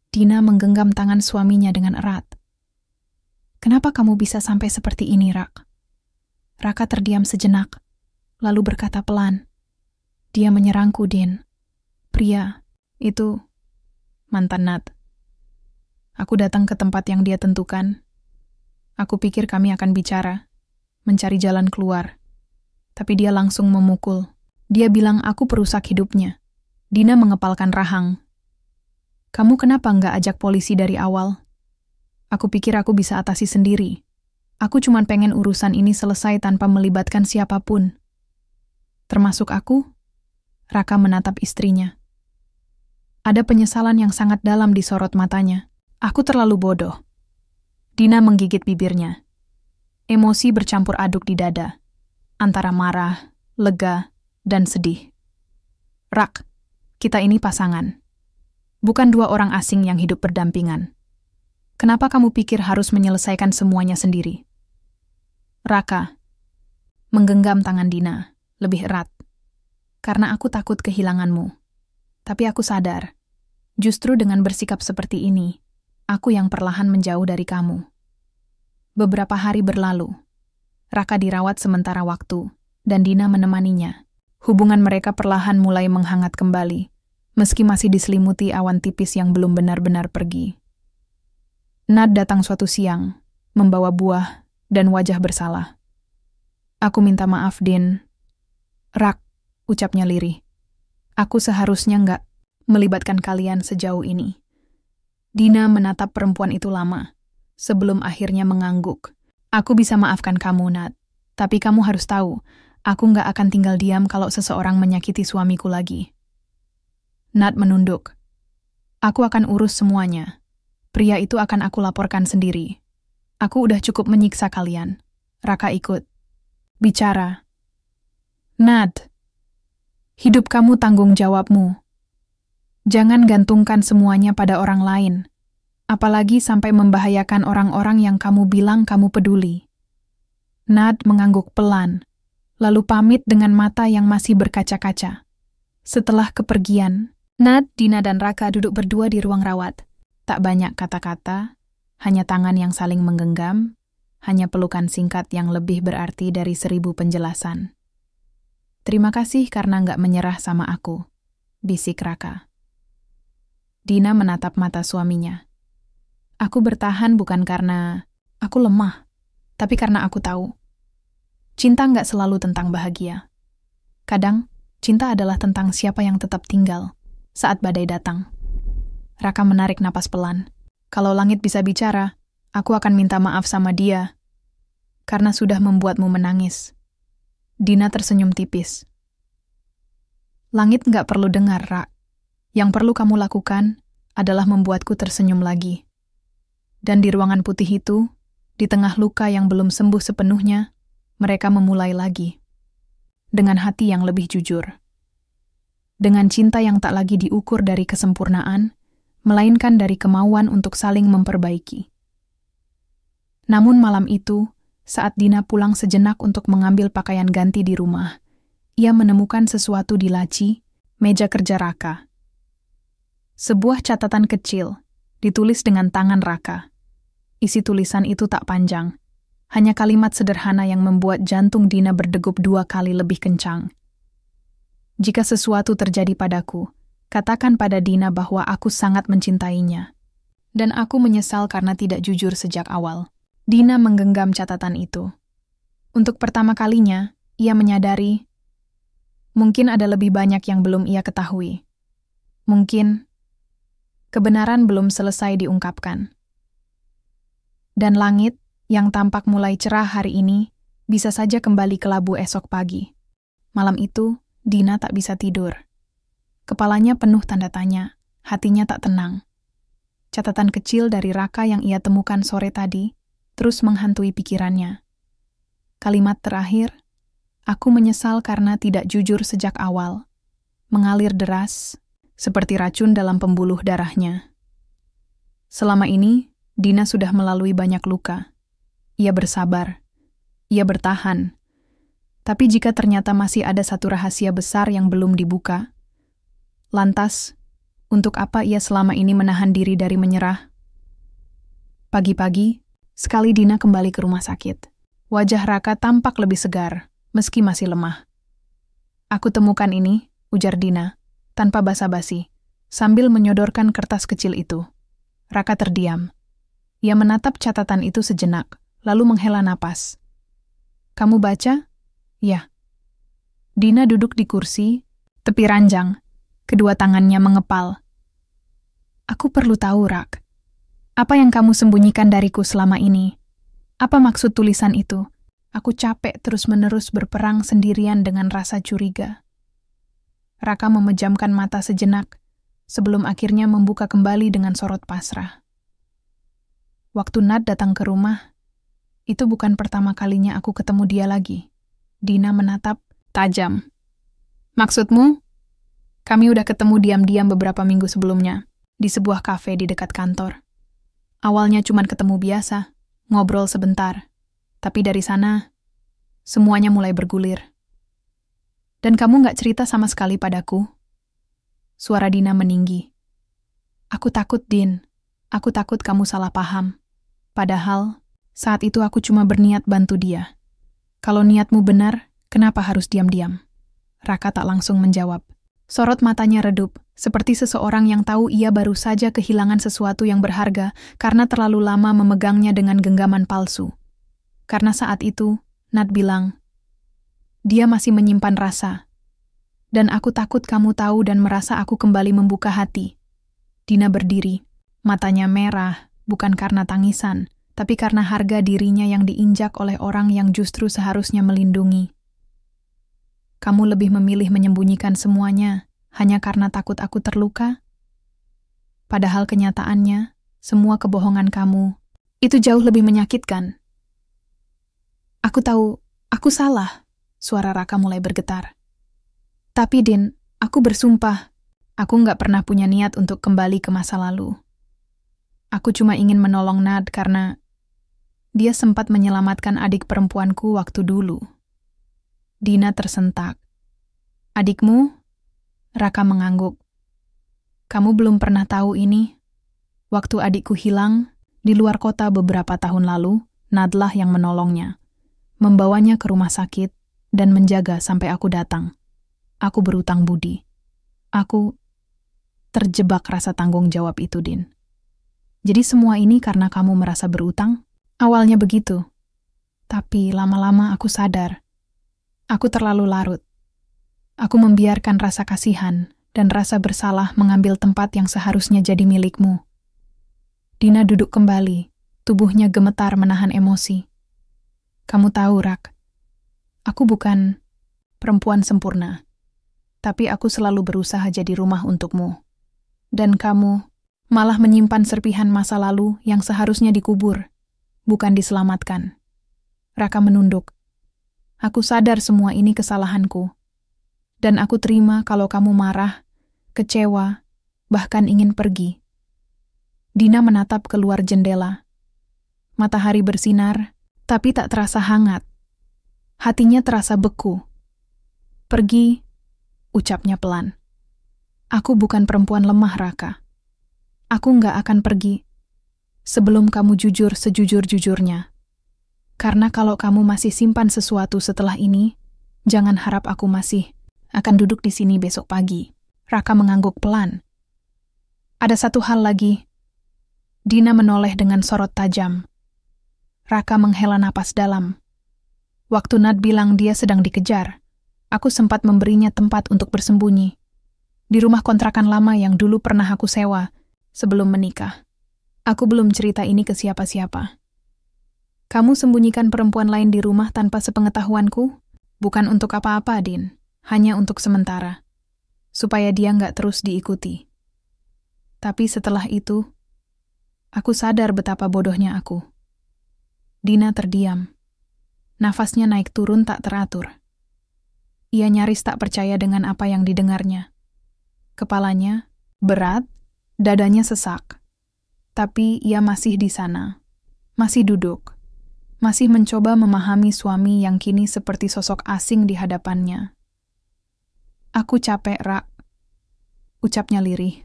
Dina menggenggam tangan suaminya dengan erat. Kenapa kamu bisa sampai seperti ini, Rak? Raka terdiam sejenak, lalu berkata pelan. Dia menyerangku, Din. Pria, itu mantan Nat. Aku datang ke tempat yang dia tentukan. Aku pikir kami akan bicara, mencari jalan keluar. Tapi dia langsung memukul. Dia bilang aku perusak hidupnya. Dina mengepalkan rahang. Kamu kenapa nggak ajak polisi dari awal? Aku pikir aku bisa atasi sendiri. Aku cuma pengen urusan ini selesai tanpa melibatkan siapapun. Termasuk aku? Raka menatap istrinya. Ada penyesalan yang sangat dalam di sorot matanya. Aku terlalu bodoh. Dina menggigit bibirnya. Emosi bercampur aduk di dada, antara marah, lega, dan sedih. Rak, kita ini pasangan. Bukan dua orang asing yang hidup berdampingan. Kenapa kamu pikir harus menyelesaikan semuanya sendiri? Raka menggenggam tangan Dina lebih erat. Karena aku takut kehilanganmu. Tapi aku sadar, justru dengan bersikap seperti ini, aku yang perlahan menjauh dari kamu. Beberapa hari berlalu. Raka dirawat sementara waktu, dan Dina menemaninya. Hubungan mereka perlahan mulai menghangat kembali, meski masih diselimuti awan tipis yang belum benar-benar pergi. Nad datang suatu siang, membawa buah dan wajah bersalah. Aku minta maaf, Din. Rak, ucapnya lirih. Aku seharusnya nggak melibatkan kalian sejauh ini. Dina menatap perempuan itu lama, sebelum akhirnya mengangguk. Aku bisa maafkan kamu, Nat. Tapi kamu harus tahu, aku nggak akan tinggal diam kalau seseorang menyakiti suamiku lagi. Nat menunduk. Aku akan urus semuanya. Pria itu akan aku laporkan sendiri. Aku udah cukup menyiksa kalian. Raka ikut. Bicara. Nat, hidup kamu tanggung jawabmu. Jangan gantungkan semuanya pada orang lain. Apalagi sampai membahayakan orang-orang yang kamu bilang kamu peduli. Nad mengangguk pelan, lalu pamit dengan mata yang masih berkaca-kaca. Setelah kepergian, Nad, Dina, dan Raka duduk berdua di ruang rawat. Tak banyak kata-kata, hanya tangan yang saling menggenggam, hanya pelukan singkat yang lebih berarti dari 1000 penjelasan. Terima kasih karena nggak menyerah sama aku, bisik Raka. Dina menatap mata suaminya. Aku bertahan bukan karena aku lemah, tapi karena aku tahu. Cinta nggak selalu tentang bahagia. Kadang, cinta adalah tentang siapa yang tetap tinggal saat badai datang. Raka menarik napas pelan. Kalau langit bisa bicara, aku akan minta maaf sama dia karena sudah membuatmu menangis. Dina tersenyum tipis. Langit nggak perlu dengar, Rak. Yang perlu kamu lakukan adalah membuatku tersenyum lagi. Dan di ruangan putih itu, di tengah luka yang belum sembuh sepenuhnya, mereka memulai lagi. Dengan hati yang lebih jujur. Dengan cinta yang tak lagi diukur dari kesempurnaan, melainkan dari kemauan untuk saling memperbaiki. Namun malam itu, saat Dina pulang sejenak untuk mengambil pakaian ganti di rumah, ia menemukan sesuatu di laci, meja kerja Raka. Sebuah catatan kecil, ditulis dengan tangan Raka. Isi tulisan itu tak panjang, hanya kalimat sederhana yang membuat jantung Dina berdegup 2 kali lebih kencang. Jika sesuatu terjadi padaku, katakan pada Dina bahwa aku sangat mencintainya. Dan aku menyesal karena tidak jujur sejak awal. Dina menggenggam catatan itu. Untuk pertama kalinya, ia menyadari mungkin ada lebih banyak yang belum ia ketahui. Mungkin kebenaran belum selesai diungkapkan. Dan langit, yang tampak mulai cerah hari ini, bisa saja kembali kelabu esok pagi. Malam itu, Dina tak bisa tidur. Kepalanya penuh tanda tanya, hatinya tak tenang. Catatan kecil dari Raka yang ia temukan sore tadi terus menghantui pikirannya. Kalimat terakhir, aku menyesal karena tidak jujur sejak awal, mengalir deras, seperti racun dalam pembuluh darahnya. Selama ini, Dina sudah melalui banyak luka. Ia bersabar, Ia bertahan. Tapi jika ternyata masih ada satu rahasia besar yang belum dibuka, lantas, untuk apa ia selama ini menahan diri dari menyerah? Pagi-pagi, sekali Dina kembali ke rumah sakit. Wajah Raka tampak lebih segar, meski masih lemah. "Aku temukan ini," ujar Dina, tanpa basa-basi, sambil menyodorkan kertas kecil itu. Raka terdiam. Ia menatap catatan itu sejenak, lalu menghela napas. "Kamu baca?" "Ya." Dina duduk di kursi, tepi ranjang, kedua tangannya mengepal. "Aku perlu tahu, Rak. Apa yang kamu sembunyikan dariku selama ini? Apa maksud tulisan itu? Aku capek terus-menerus berperang sendirian dengan rasa curiga." Raka memejamkan mata sejenak, sebelum akhirnya membuka kembali dengan sorot pasrah. "Waktu Nad datang ke rumah, itu bukan pertama kalinya aku ketemu dia lagi." Dina menatap tajam. "Maksudmu?" "Kami udah ketemu diam-diam beberapa minggu sebelumnya, di sebuah kafe di dekat kantor. Awalnya cuma ketemu biasa, ngobrol sebentar. Tapi dari sana, semuanya mulai bergulir." "Dan kamu nggak cerita sama sekali padaku?" Suara Dina meninggi. "Aku takut, Din. Aku takut kamu salah paham. Padahal, saat itu aku cuma berniat bantu dia. Kalau niatmu benar, kenapa harus diam-diam?" Raka tak langsung menjawab. Sorot matanya redup, seperti seseorang yang tahu ia baru saja kehilangan sesuatu yang berharga karena terlalu lama memegangnya dengan genggaman palsu. Karena saat itu, Nad bilang, "Dia masih menyimpan rasa. Dan aku takut kamu tahu dan merasa aku kembali membuka hati." Dina berdiri, matanya merah, bukan karena tangisan, tapi karena harga dirinya yang diinjak oleh orang yang justru seharusnya melindungi. "Kamu lebih memilih menyembunyikan semuanya hanya karena takut aku terluka? Padahal kenyataannya, semua kebohongan kamu, itu jauh lebih menyakitkan." "Aku tahu, aku salah," suara Raka mulai bergetar. "Tapi Din, aku bersumpah, aku nggak pernah punya niat untuk kembali ke masa lalu. Aku cuma ingin menolong Nad karena dia sempat menyelamatkan adik perempuanku waktu dulu." Dina tersentak. "Adikmu?" Raka mengangguk. "Kamu belum pernah tahu ini. Waktu adikku hilang, di luar kota beberapa tahun lalu, Nadlah yang menolongnya, membawanya ke rumah sakit, dan menjaga sampai aku datang. Aku berutang budi. Aku terjebak rasa tanggung jawab itu, Din. Jadi semua ini karena kamu merasa berutang?" "Awalnya begitu. Tapi lama-lama aku sadar. Aku terlalu larut. Aku membiarkan rasa kasihan dan rasa bersalah mengambil tempat yang seharusnya jadi milikmu." Dina duduk kembali, tubuhnya gemetar menahan emosi. "Kamu tahu, Rak, aku bukan perempuan sempurna. Tapi aku selalu berusaha jadi rumah untukmu. Dan kamu malah menyimpan serpihan masa lalu yang seharusnya dikubur, bukan diselamatkan." Raka menunduk. "Aku sadar semua ini kesalahanku. Dan aku terima kalau kamu marah, kecewa, bahkan ingin pergi." Dina menatap keluar jendela. Matahari bersinar, tapi tak terasa hangat. Hatinya terasa beku. "Pergi," ucapnya pelan. "Aku bukan perempuan lemah, Raka. Aku nggak akan pergi sebelum kamu jujur sejujur-jujurnya. Karena kalau kamu masih simpan sesuatu setelah ini, jangan harap aku masih akan duduk di sini besok pagi." Raka mengangguk pelan. "Ada satu hal lagi." Dina menoleh dengan sorot tajam. Raka menghela napas dalam. "Waktu Nad bilang dia sedang dikejar, aku sempat memberinya tempat untuk bersembunyi. Di rumah kontrakan lama yang dulu pernah aku sewa sebelum menikah. Aku belum cerita ini ke siapa-siapa. Kamu sembunyikan perempuan lain di rumah tanpa sepengetahuanku? Bukan untuk apa-apa, Din. Hanya untuk sementara. Supaya dia nggak terus diikuti. Tapi setelah itu, aku sadar betapa bodohnya aku." Dina terdiam. Nafasnya naik turun tak teratur. Ia nyaris tak percaya dengan apa yang didengarnya. Kepalanya berat, dadanya sesak. Tapi ia masih di sana, masih duduk, masih mencoba memahami suami yang kini seperti sosok asing di hadapannya. "Aku capek, Rak," ucapnya lirih.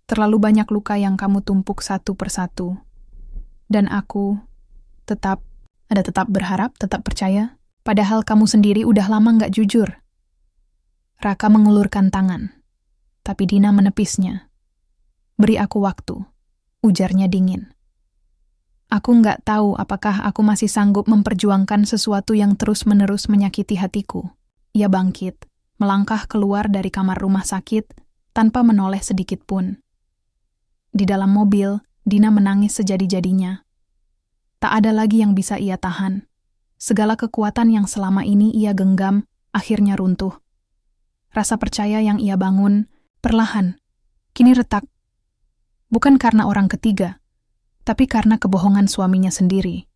"Terlalu banyak luka yang kamu tumpuk satu persatu. Dan aku tetap berharap, tetap percaya, padahal kamu sendiri udah lama nggak jujur." Raka mengulurkan tangan, tapi Dina menepisnya. "Beri aku waktu," ujarnya dingin. "Aku nggak tahu apakah aku masih sanggup memperjuangkan sesuatu yang terus-menerus menyakiti hatiku." Ia bangkit, melangkah keluar dari kamar rumah sakit tanpa menoleh sedikit pun. Di dalam mobil, Dina menangis sejadi-jadinya. Tak ada lagi yang bisa ia tahan. Segala kekuatan yang selama ini ia genggam akhirnya runtuh. Rasa percaya yang ia bangun, perlahan, kini retak. Bukan karena orang ketiga, tapi karena kebohongan suaminya sendiri.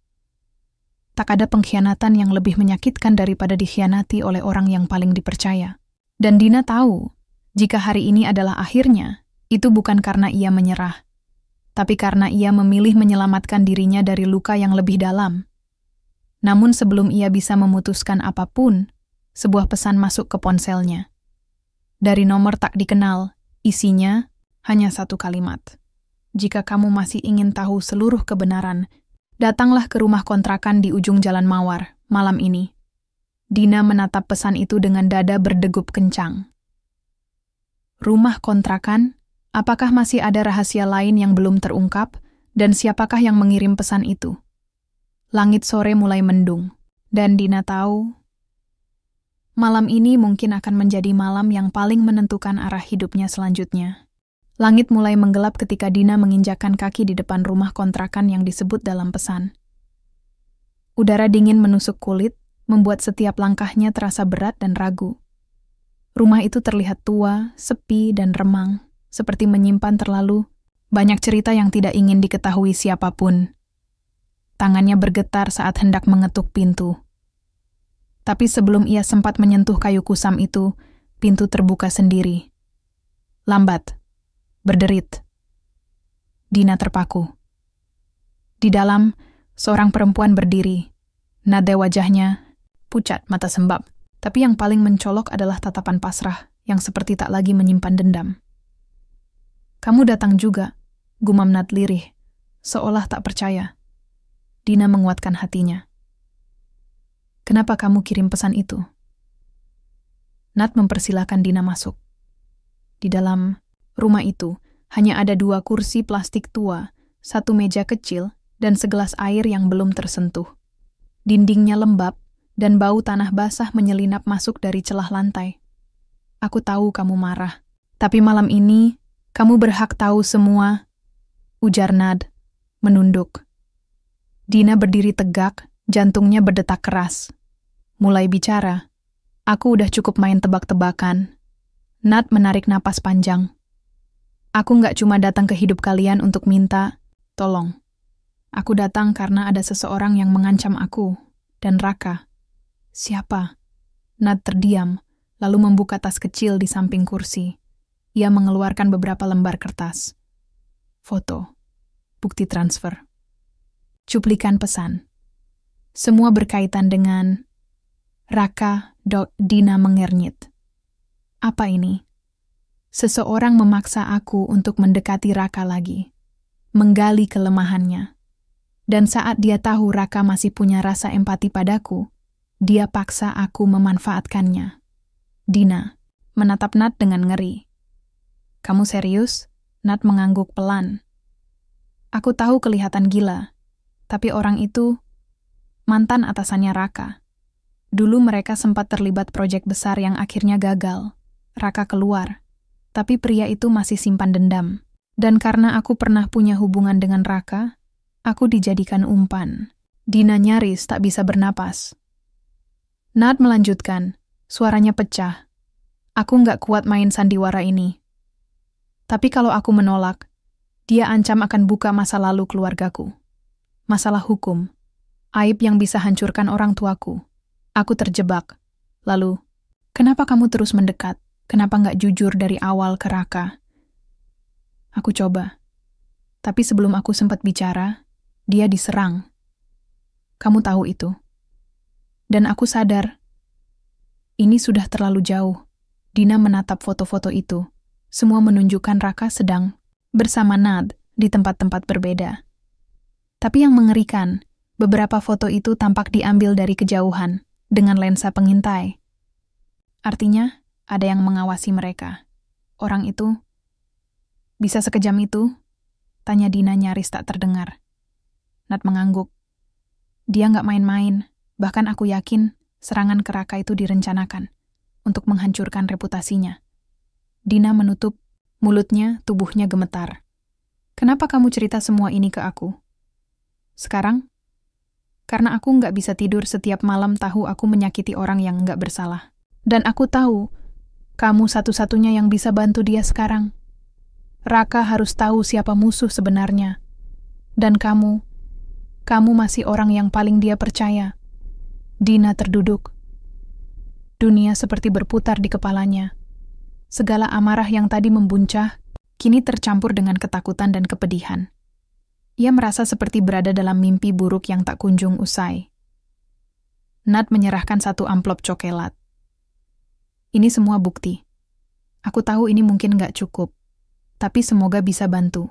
Tak ada pengkhianatan yang lebih menyakitkan daripada dikhianati oleh orang yang paling dipercaya. Dan Dina tahu, jika hari ini adalah akhirnya, itu bukan karena ia menyerah, tapi karena ia memilih menyelamatkan dirinya dari luka yang lebih dalam. Namun sebelum ia bisa memutuskan apapun, sebuah pesan masuk ke ponselnya. Dari nomor tak dikenal, isinya hanya satu kalimat. "Jika kamu masih ingin tahu seluruh kebenaran, datanglah ke rumah kontrakan di ujung Jalan Mawar malam ini." Dina menatap pesan itu dengan dada berdegup kencang. Rumah kontrakan? Apakah masih ada rahasia lain yang belum terungkap? Dan siapakah yang mengirim pesan itu? Langit sore mulai mendung, dan Dina tahu malam ini mungkin akan menjadi malam yang paling menentukan arah hidupnya selanjutnya. Langit mulai menggelap ketika Dina menginjakkan kaki di depan rumah kontrakan yang disebut dalam pesan. Udara dingin menusuk kulit, membuat setiap langkahnya terasa berat dan ragu. Rumah itu terlihat tua, sepi, dan remang, seperti menyimpan terlalu banyak cerita yang tidak ingin diketahui siapapun. Tangannya bergetar saat hendak mengetuk pintu. Tapi sebelum ia sempat menyentuh kayu kusam itu, pintu terbuka sendiri. Lambat, berderit. Dina terpaku. Di dalam, seorang perempuan berdiri. Nada wajahnya pucat, mata sembab. Tapi yang paling mencolok adalah tatapan pasrah yang seperti tak lagi menyimpan dendam. "Kamu datang juga," gumam Nat lirih, seolah tak percaya. Dina menguatkan hatinya. "Kenapa kamu kirim pesan itu?" Nat mempersilahkan Dina masuk. Di dalam rumah itu hanya ada 2 kursi plastik tua, 1 meja kecil, dan segelas air yang belum tersentuh. Dindingnya lembab, dan bau tanah basah menyelinap masuk dari celah lantai. "Aku tahu kamu marah, tapi malam ini kamu berhak tahu semua," ujar Nad, menunduk. Dina berdiri tegak, jantungnya berdetak keras. Mulai bicara, "Aku udah cukup main tebak-tebakan." Nat menarik napas panjang. "Aku nggak cuma datang ke hidup kalian untuk minta tolong. Aku datang karena ada seseorang yang mengancam aku dan Raka." "Siapa?" Nat terdiam, lalu membuka tas kecil di samping kursi. Ia mengeluarkan beberapa lembar kertas. Foto, bukti transfer, cuplikan pesan. Semua berkaitan dengan Raka. Dina mengernyit. Apa ini? Seseorang memaksa aku untuk mendekati Raka lagi, menggali kelemahannya. Dan saat dia tahu Raka masih punya rasa empati padaku, dia paksa aku memanfaatkannya. Dina menatap Nat dengan ngeri. "Kamu serius?" Nat mengangguk pelan. "Aku tahu kelihatan gila, tapi orang itu mantan atasannya Raka. Dulu mereka sempat terlibat proyek besar yang akhirnya gagal. Raka keluar, tapi pria itu masih simpan dendam. Dan karena aku pernah punya hubungan dengan Raka, aku dijadikan umpan." Dina nyaris tak bisa bernapas. Nat melanjutkan, suaranya pecah. "Aku nggak kuat main sandiwara ini. Tapi kalau aku menolak, dia ancam akan buka masa lalu keluargaku. Masalah hukum, aib yang bisa hancurkan orang tuaku. Aku terjebak. Lalu, kenapa kamu terus mendekat? Kenapa nggak jujur dari awal ke Raka?" Aku coba. Tapi sebelum aku sempat bicara, dia diserang. Kamu tahu itu. Dan aku sadar, ini sudah terlalu jauh. Dina menatap foto-foto itu. Semua menunjukkan Raka sedang bersama Nad di tempat-tempat berbeda. Tapi yang mengerikan, beberapa foto itu tampak diambil dari kejauhan dengan lensa pengintai. Artinya, ada yang mengawasi mereka. Orang itu bisa sekejam itu? Tanya Dina nyaris tak terdengar. Nad mengangguk. Dia nggak main-main. Bahkan aku yakin serangan ke Raka itu direncanakan untuk menghancurkan reputasinya. Dina menutup mulutnya, tubuhnya gemetar. Kenapa kamu cerita semua ini ke aku? Sekarang? Karena aku nggak bisa tidur setiap malam tahu aku menyakiti orang yang nggak bersalah. Dan aku tahu, kamu satu-satunya yang bisa bantu dia sekarang. Raka harus tahu siapa musuh sebenarnya. Dan kamu masih orang yang paling dia percaya. Dina terduduk. Dunia seperti berputar di kepalanya. Segala amarah yang tadi membuncah, kini tercampur dengan ketakutan dan kepedihan. Ia merasa seperti berada dalam mimpi buruk yang tak kunjung usai. Nad menyerahkan satu amplop coklat. Ini semua bukti. Aku tahu ini mungkin gak cukup, tapi semoga bisa bantu.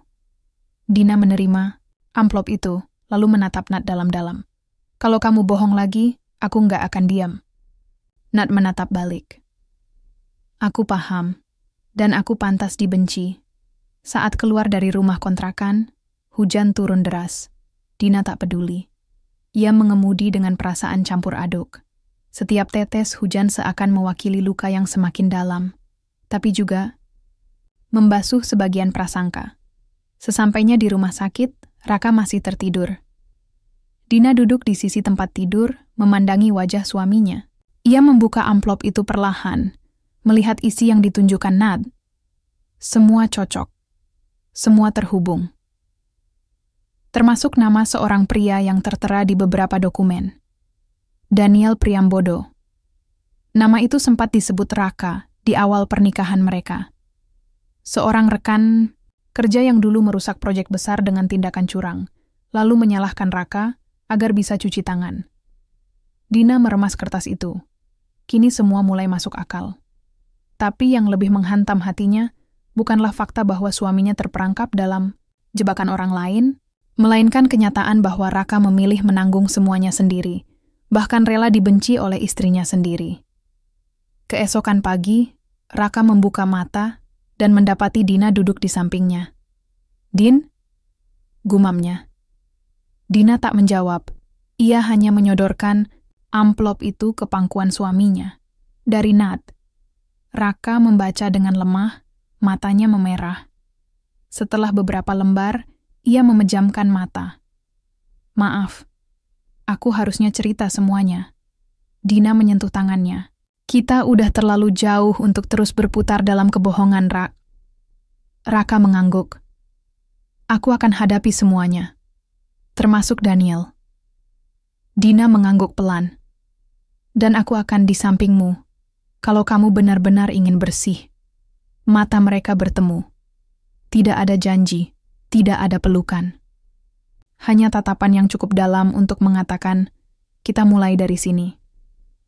Dina menerima amplop itu, lalu menatap Nad dalam-dalam. Kalau kamu bohong lagi, aku nggak akan diam. Nad menatap balik. Aku paham, dan aku pantas dibenci. Saat keluar dari rumah kontrakan, hujan turun deras. Dina tak peduli. Ia mengemudi dengan perasaan campur aduk. Setiap tetes hujan seakan mewakili luka yang semakin dalam, tapi juga membasuh sebagian prasangka. Sesampainya di rumah sakit, Raka masih tertidur. Dina duduk di sisi tempat tidur, memandangi wajah suaminya. Ia membuka amplop itu perlahan, melihat isi yang ditunjukkan Nad. Semua cocok. Semua terhubung. Termasuk nama seorang pria yang tertera di beberapa dokumen. Daniel Priambodo. Nama itu sempat disebut Raka di awal pernikahan mereka. Seorang rekan kerja yang dulu merusak proyek besar dengan tindakan curang, lalu menyalahkan Raka agar bisa cuci tangan. Dina meremas kertas itu. Kini semua mulai masuk akal. Tapi yang lebih menghantam hatinya bukanlah fakta bahwa suaminya terperangkap dalam jebakan orang lain, melainkan kenyataan bahwa Raka memilih menanggung semuanya sendiri, bahkan rela dibenci oleh istrinya sendiri. Keesokan pagi, Raka membuka mata dan mendapati Dina duduk di sampingnya. "Din?" gumamnya. Dina tak menjawab. Ia hanya menyodorkan amplop itu ke pangkuan suaminya. Dari Nad. Raka membaca dengan lemah, matanya memerah. Setelah beberapa lembar, ia memejamkan mata. "Maaf, aku harusnya cerita semuanya." Dina menyentuh tangannya. "Kita udah terlalu jauh untuk terus berputar dalam kebohongan, Rak." Raka mengangguk. "Aku akan hadapi semuanya. Termasuk Daniel." Dina mengangguk pelan. "Dan aku akan di sampingmu, kalau kamu benar-benar ingin bersih." Mata mereka bertemu. Tidak ada janji, tidak ada pelukan. Hanya tatapan yang cukup dalam untuk mengatakan, "Kita mulai dari sini."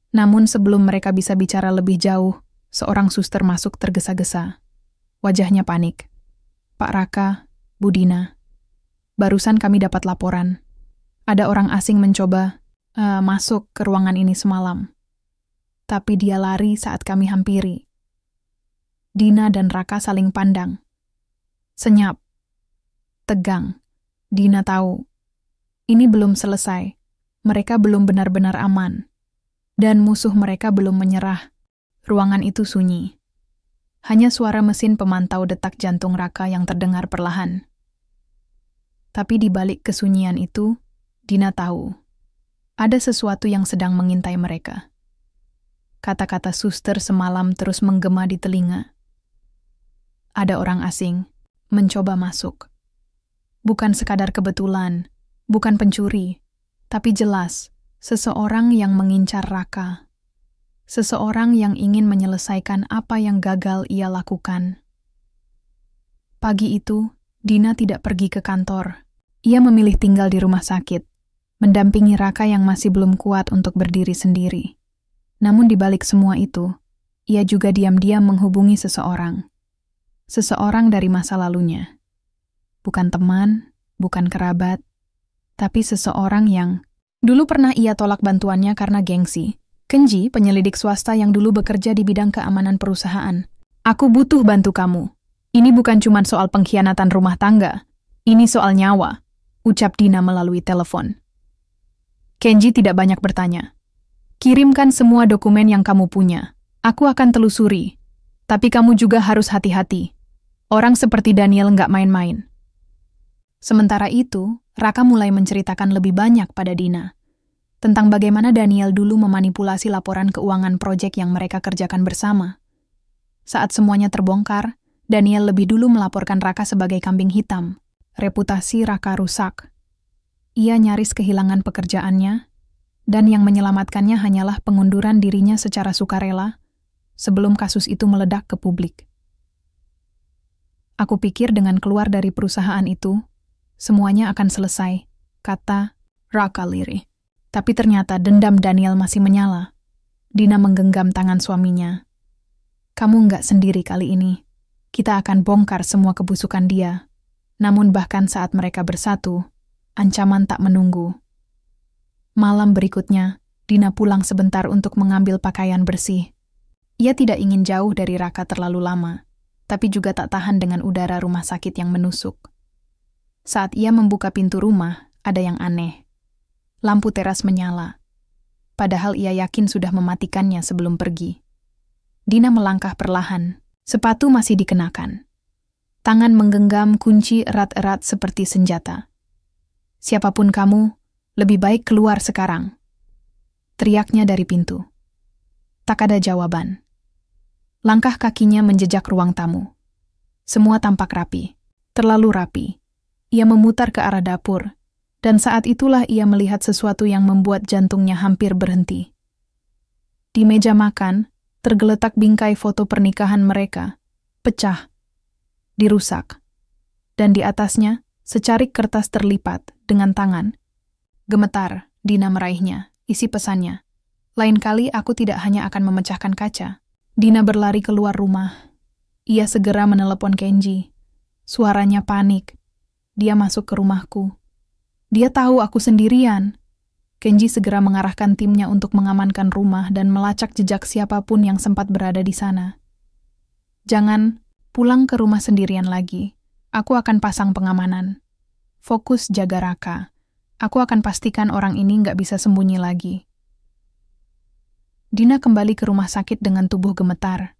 Namun sebelum mereka bisa bicara lebih jauh, seorang suster masuk tergesa-gesa. Wajahnya panik. "Pak Raka, Bu Dina, barusan kami dapat laporan. Ada orang asing mencoba masuk ke ruangan ini semalam. Tapi dia lari saat kami hampiri." Dina dan Raka saling pandang. Senyap. Tegang. Dina tahu. Ini belum selesai. Mereka belum benar-benar aman. Dan musuh mereka belum menyerah. Ruangan itu sunyi. Hanya suara mesin pemantau detak jantung Raka yang terdengar perlahan. Tapi di balik kesunyian itu, Dina tahu. Ada sesuatu yang sedang mengintai mereka. Kata-kata suster semalam terus menggema di telinga. Ada orang asing mencoba masuk. Bukan sekadar kebetulan, bukan pencuri, tapi jelas seseorang yang mengincar Raka. Seseorang yang ingin menyelesaikan apa yang gagal ia lakukan. Pagi itu, Dina tidak pergi ke kantor. Ia memilih tinggal di rumah sakit. mendampingi Raka yang masih belum kuat untuk berdiri sendiri. Namun di balik semua itu, ia juga diam-diam menghubungi seseorang. Seseorang dari masa lalunya. Bukan teman, bukan kerabat, tapi seseorang yang dulu pernah ia tolak bantuannya karena gengsi. Kenji, penyelidik swasta yang dulu bekerja di bidang keamanan perusahaan. Aku butuh bantu kamu. Ini bukan cuma soal pengkhianatan rumah tangga. Ini soal nyawa, ucap Dina melalui telepon. Kenji tidak banyak bertanya. Kirimkan semua dokumen yang kamu punya. Aku akan telusuri. Tapi kamu juga harus hati-hati. Orang seperti Daniel nggak main-main. Sementara itu, Raka mulai menceritakan lebih banyak pada Dina. Tentang bagaimana Daniel dulu memanipulasi laporan keuangan proyek yang mereka kerjakan bersama. Saat semuanya terbongkar, Daniel lebih dulu melaporkan Raka sebagai kambing hitam. Reputasi Raka rusak. Ia nyaris kehilangan pekerjaannya, dan yang menyelamatkannya hanyalah pengunduran dirinya secara sukarela sebelum kasus itu meledak ke publik. Aku pikir dengan keluar dari perusahaan itu, semuanya akan selesai, kata Raka lirih. Tapi ternyata dendam Daniel masih menyala. Dina menggenggam tangan suaminya. Kamu nggak sendiri kali ini. Kita akan bongkar semua kebusukan dia. Namun bahkan saat mereka bersatu, ancaman tak menunggu. Malam berikutnya, Dina pulang sebentar untuk mengambil pakaian bersih. Ia tidak ingin jauh dari Raka terlalu lama, tapi juga tak tahan dengan udara rumah sakit yang menusuk. Saat ia membuka pintu rumah, ada yang aneh. Lampu teras menyala, padahal ia yakin sudah mematikannya sebelum pergi. Dina melangkah perlahan, sepatu masih dikenakan. Tangan menggenggam kunci erat-erat seperti senjata. Siapapun kamu, lebih baik keluar sekarang. Teriaknya dari pintu. Tak ada jawaban. Langkah kakinya menjejak ruang tamu. Semua tampak rapi, terlalu rapi. Ia memutar ke arah dapur, dan saat itulah ia melihat sesuatu yang membuat jantungnya hampir berhenti. Di meja makan, tergeletak bingkai foto pernikahan mereka, pecah, dirusak, dan di atasnya secarik kertas terlipat dengan tangan. Gemetar, Dina meraihnya, isi pesannya. Lain kali aku tidak hanya akan memecahkan kaca. Dina berlari keluar rumah. Ia segera menelepon Kenji. Suaranya panik. Dia masuk ke rumahku. Dia tahu aku sendirian. Kenji segera mengarahkan timnya untuk mengamankan rumah dan melacak jejak siapapun yang sempat berada di sana. Jangan pulang ke rumah sendirian lagi. Aku akan pasang pengamanan. Fokus jaga Raka. Aku akan pastikan orang ini nggak bisa sembunyi lagi. Dina kembali ke rumah sakit dengan tubuh gemetar.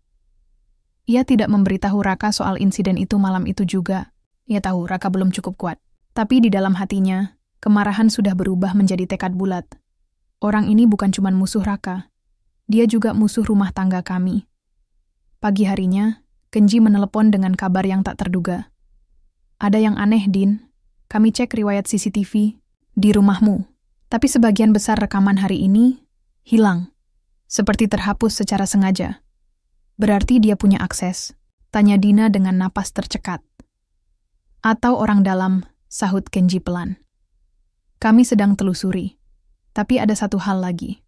Ia tidak memberitahu Raka soal insiden itu malam itu juga. Ia tahu Raka belum cukup kuat. Tapi di dalam hatinya, kemarahan sudah berubah menjadi tekad bulat. Orang ini bukan cuma musuh Raka. Dia juga musuh rumah tangga kami. Pagi harinya, Kenji menelepon dengan kabar yang tak terduga. Ada yang aneh, Din. Kami cek riwayat CCTV di rumahmu. Tapi sebagian besar rekaman hari ini hilang. Seperti terhapus secara sengaja. Berarti dia punya akses. Tanya Dina dengan napas tercekat. Atau orang dalam, sahut Kenji pelan. Kami sedang telusuri. Tapi ada satu hal lagi.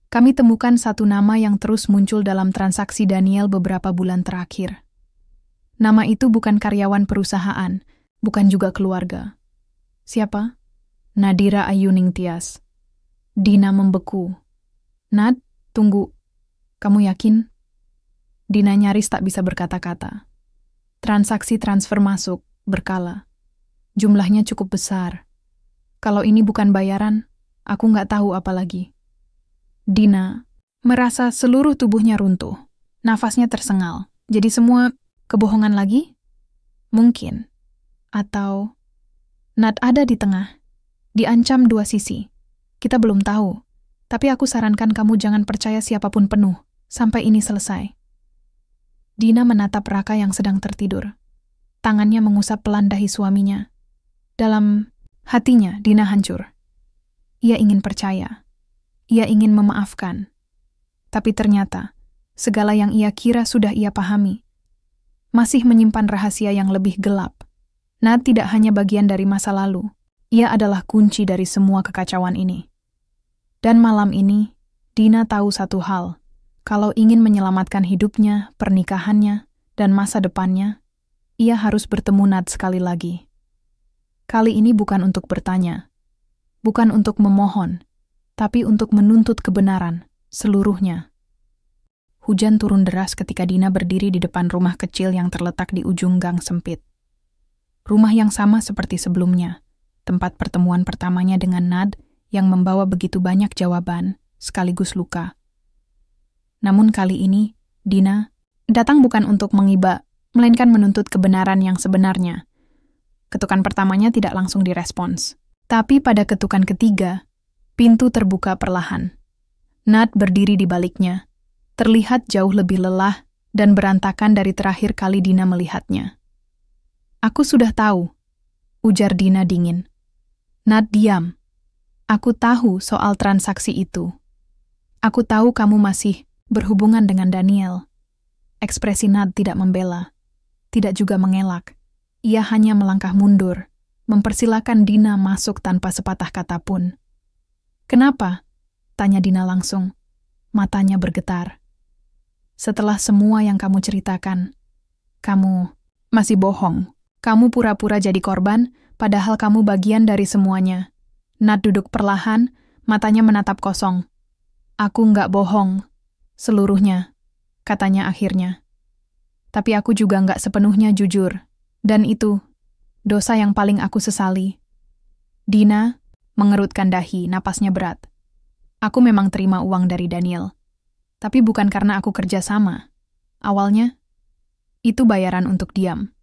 Kami temukan satu nama yang terus muncul dalam transaksi Daniel beberapa bulan terakhir. Nama itu bukan karyawan perusahaan, bukan juga keluarga. Siapa? Nadira Ayuning Tias. Dina membeku. Nad, tunggu. Kamu yakin? Dina nyaris tak bisa berkata-kata. Transaksi transfer masuk, berkala. Jumlahnya cukup besar. Kalau ini bukan bayaran, aku nggak tahu apa lagi. Dina merasa seluruh tubuhnya runtuh. Nafasnya tersengal. Jadi semua kebohongan lagi? Mungkin. Atau Nad ada di tengah. Diancam dua sisi. Kita belum tahu. Tapi aku sarankan kamu jangan percaya siapapun penuh, sampai ini selesai. Dina menatap Raka yang sedang tertidur. Tangannya mengusap pelan dahi suaminya. Dalam hatinya, Dina hancur. Ia ingin percaya. Ia ingin memaafkan. Tapi ternyata, segala yang ia kira sudah ia pahami. Masih menyimpan rahasia yang lebih gelap. Nad tidak hanya bagian dari masa lalu. Ia adalah kunci dari semua kekacauan ini. Dan malam ini, Dina tahu satu hal. Kalau ingin menyelamatkan hidupnya, pernikahannya, dan masa depannya, ia harus bertemu Nad sekali lagi. Kali ini bukan untuk bertanya, bukan untuk memohon, tapi untuk menuntut kebenaran, seluruhnya. Hujan turun deras ketika Dina berdiri di depan rumah kecil yang terletak di ujung gang sempit. Rumah yang sama seperti sebelumnya, tempat pertemuan pertamanya dengan Nad yang membawa begitu banyak jawaban, sekaligus luka. Namun kali ini, Dina datang bukan untuk mengiba, melainkan menuntut kebenaran yang sebenarnya. Ketukan pertamanya tidak langsung direspons. Tapi pada ketukan ketiga, pintu terbuka perlahan. Nad berdiri di baliknya, terlihat jauh lebih lelah dan berantakan dari terakhir kali Dina melihatnya. "Aku sudah tahu," ujar Dina dingin. Nad diam. "Aku tahu soal transaksi itu. Aku tahu kamu masih berhubungan dengan Daniel." Ekspresi Nad tidak membela, tidak juga mengelak. Ia hanya melangkah mundur, mempersilakan Dina masuk tanpa sepatah kata pun. "Kenapa?" tanya Dina langsung. Matanya bergetar. "Setelah semua yang kamu ceritakan, kamu masih bohong. Kamu pura-pura jadi korban, padahal kamu bagian dari semuanya." Nad duduk perlahan, matanya menatap kosong. "Aku nggak bohong, seluruhnya," katanya akhirnya. "Tapi aku juga nggak sepenuhnya jujur. Dan itu dosa yang paling aku sesali." Dina mengerutkan dahi, napasnya berat. "Aku memang terima uang dari Daniel. Tapi bukan karena aku kerja sama. Awalnya, itu bayaran untuk diam.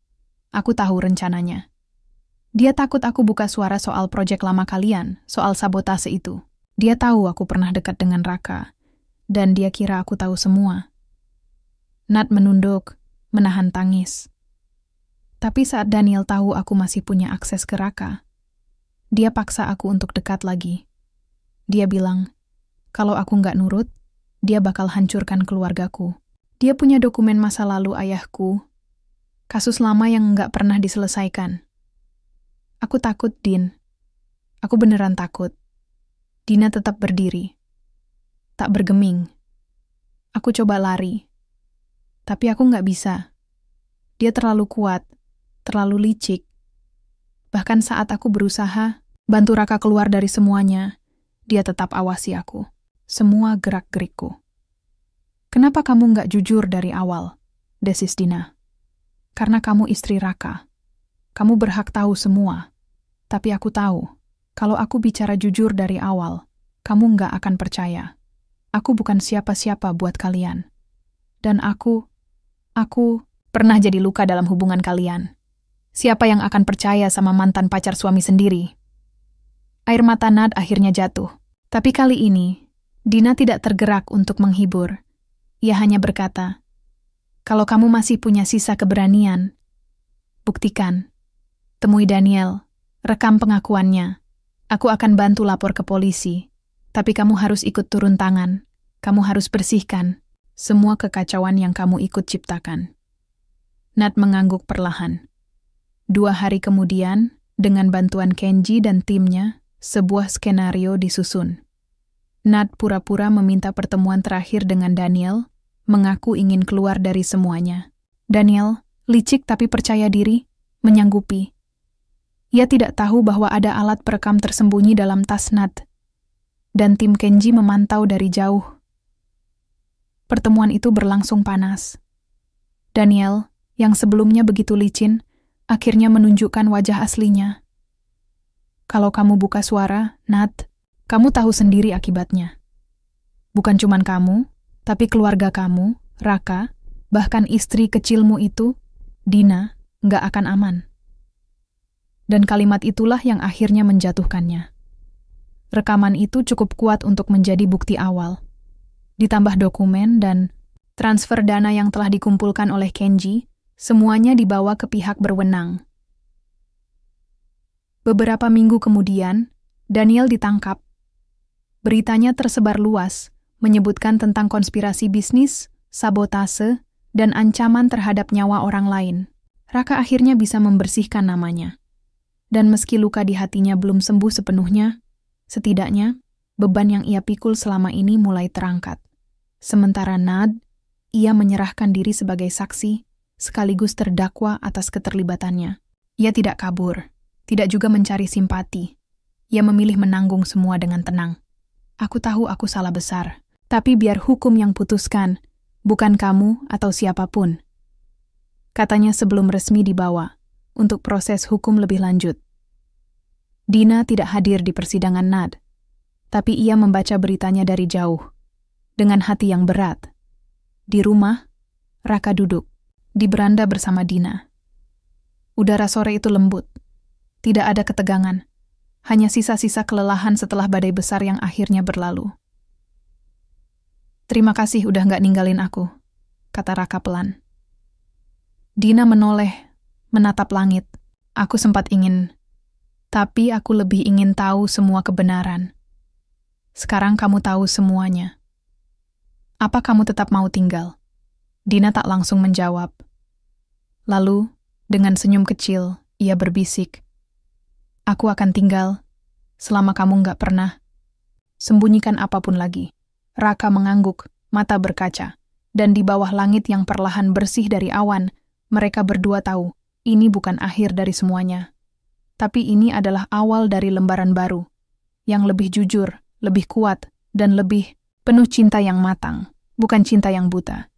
Aku tahu rencananya. Dia takut aku buka suara soal proyek lama kalian, soal sabotase itu. Dia tahu aku pernah dekat dengan Raka, dan dia kira aku tahu semua." Nad menunduk, menahan tangis. Tapi saat Daniel tahu aku masih punya akses ke Raka, dia paksa aku untuk dekat lagi. Dia bilang, kalau aku nggak nurut, dia bakal hancurkan keluargaku. Dia punya dokumen masa lalu ayahku, kasus lama yang nggak pernah diselesaikan. Aku takut, Din. Aku beneran takut. Dina tetap berdiri. Tak bergeming. Aku coba lari. Tapi aku nggak bisa. Dia terlalu kuat, terlalu licik. Bahkan saat aku berusaha bantu Raka keluar dari semuanya, dia tetap awasi aku. Semua gerak-gerikku. "Kenapa kamu nggak jujur dari awal?" desis Dina. "Karena kamu istri Raka. Kamu berhak tahu semua. Tapi aku tahu, kalau aku bicara jujur dari awal, kamu nggak akan percaya. Aku bukan siapa-siapa buat kalian. Dan aku pernah jadi luka dalam hubungan kalian. Siapa yang akan percaya sama mantan pacar suami sendiri?" Air mata Nad akhirnya jatuh. Tapi kali ini, Dina tidak tergerak untuk menghibur. Ia hanya berkata, "Kalau kamu masih punya sisa keberanian, buktikan. Temui Daniel, rekam pengakuannya. Aku akan bantu lapor ke polisi. Tapi kamu harus ikut turun tangan. Kamu harus bersihkan semua kekacauan yang kamu ikut ciptakan." Nad mengangguk perlahan. 2 hari kemudian, dengan bantuan Kenji dan timnya, sebuah skenario disusun. Nad pura-pura meminta pertemuan terakhir dengan Daniel, mengaku ingin keluar dari semuanya. Daniel, licik tapi percaya diri, menyanggupi. Ia tidak tahu bahwa ada alat perekam tersembunyi dalam tas Nad, dan tim Kenji memantau dari jauh. Pertemuan itu berlangsung panas. Daniel, yang sebelumnya begitu licin, akhirnya menunjukkan wajah aslinya. "Kalau kamu buka suara, Nad, kamu tahu sendiri akibatnya. Bukan cuman kamu, tapi keluarga kamu, Raka, bahkan istri kecilmu itu, Dina, nggak akan aman." Dan kalimat itulah yang akhirnya menjatuhkannya. Rekaman itu cukup kuat untuk menjadi bukti awal. Ditambah dokumen dan transfer dana yang telah dikumpulkan oleh Kenji, semuanya dibawa ke pihak berwenang. Beberapa minggu kemudian, Daniel ditangkap. Beritanya tersebar luas, menyebutkan tentang konspirasi bisnis, sabotase, dan ancaman terhadap nyawa orang lain. Raka akhirnya bisa membersihkan namanya. Dan meski luka di hatinya belum sembuh sepenuhnya, setidaknya beban yang ia pikul selama ini mulai terangkat. Sementara Nad, ia menyerahkan diri sebagai saksi, sekaligus terdakwa atas keterlibatannya. Ia tidak kabur, tidak juga mencari simpati. Ia memilih menanggung semua dengan tenang. Aku tahu aku salah besar, tapi biar hukum yang putuskan, bukan kamu atau siapapun. Katanya sebelum resmi dibawa untuk proses hukum lebih lanjut. Dina tidak hadir di persidangan Nad, tapi ia membaca beritanya dari jauh, dengan hati yang berat. Di rumah, Raka duduk di beranda bersama Dina. Udara sore itu lembut, tidak ada ketegangan, hanya sisa-sisa kelelahan setelah badai besar yang akhirnya berlalu. "Terima kasih udah nggak ninggalin aku," kata Raka pelan. Dina menoleh, menatap langit. "Aku sempat ingin, tapi aku lebih ingin tahu semua kebenaran. Sekarang kamu tahu semuanya. Apa kamu tetap mau tinggal?" Dina tak langsung menjawab. Lalu, dengan senyum kecil, ia berbisik, "Aku akan tinggal selama kamu nggak pernah sembunyikan apapun lagi." Raka mengangguk, mata berkaca, dan di bawah langit yang perlahan bersih dari awan, mereka berdua tahu, ini bukan akhir dari semuanya. Tapi ini adalah awal dari lembaran baru, yang lebih jujur, lebih kuat, dan lebih penuh cinta yang matang, bukan cinta yang buta.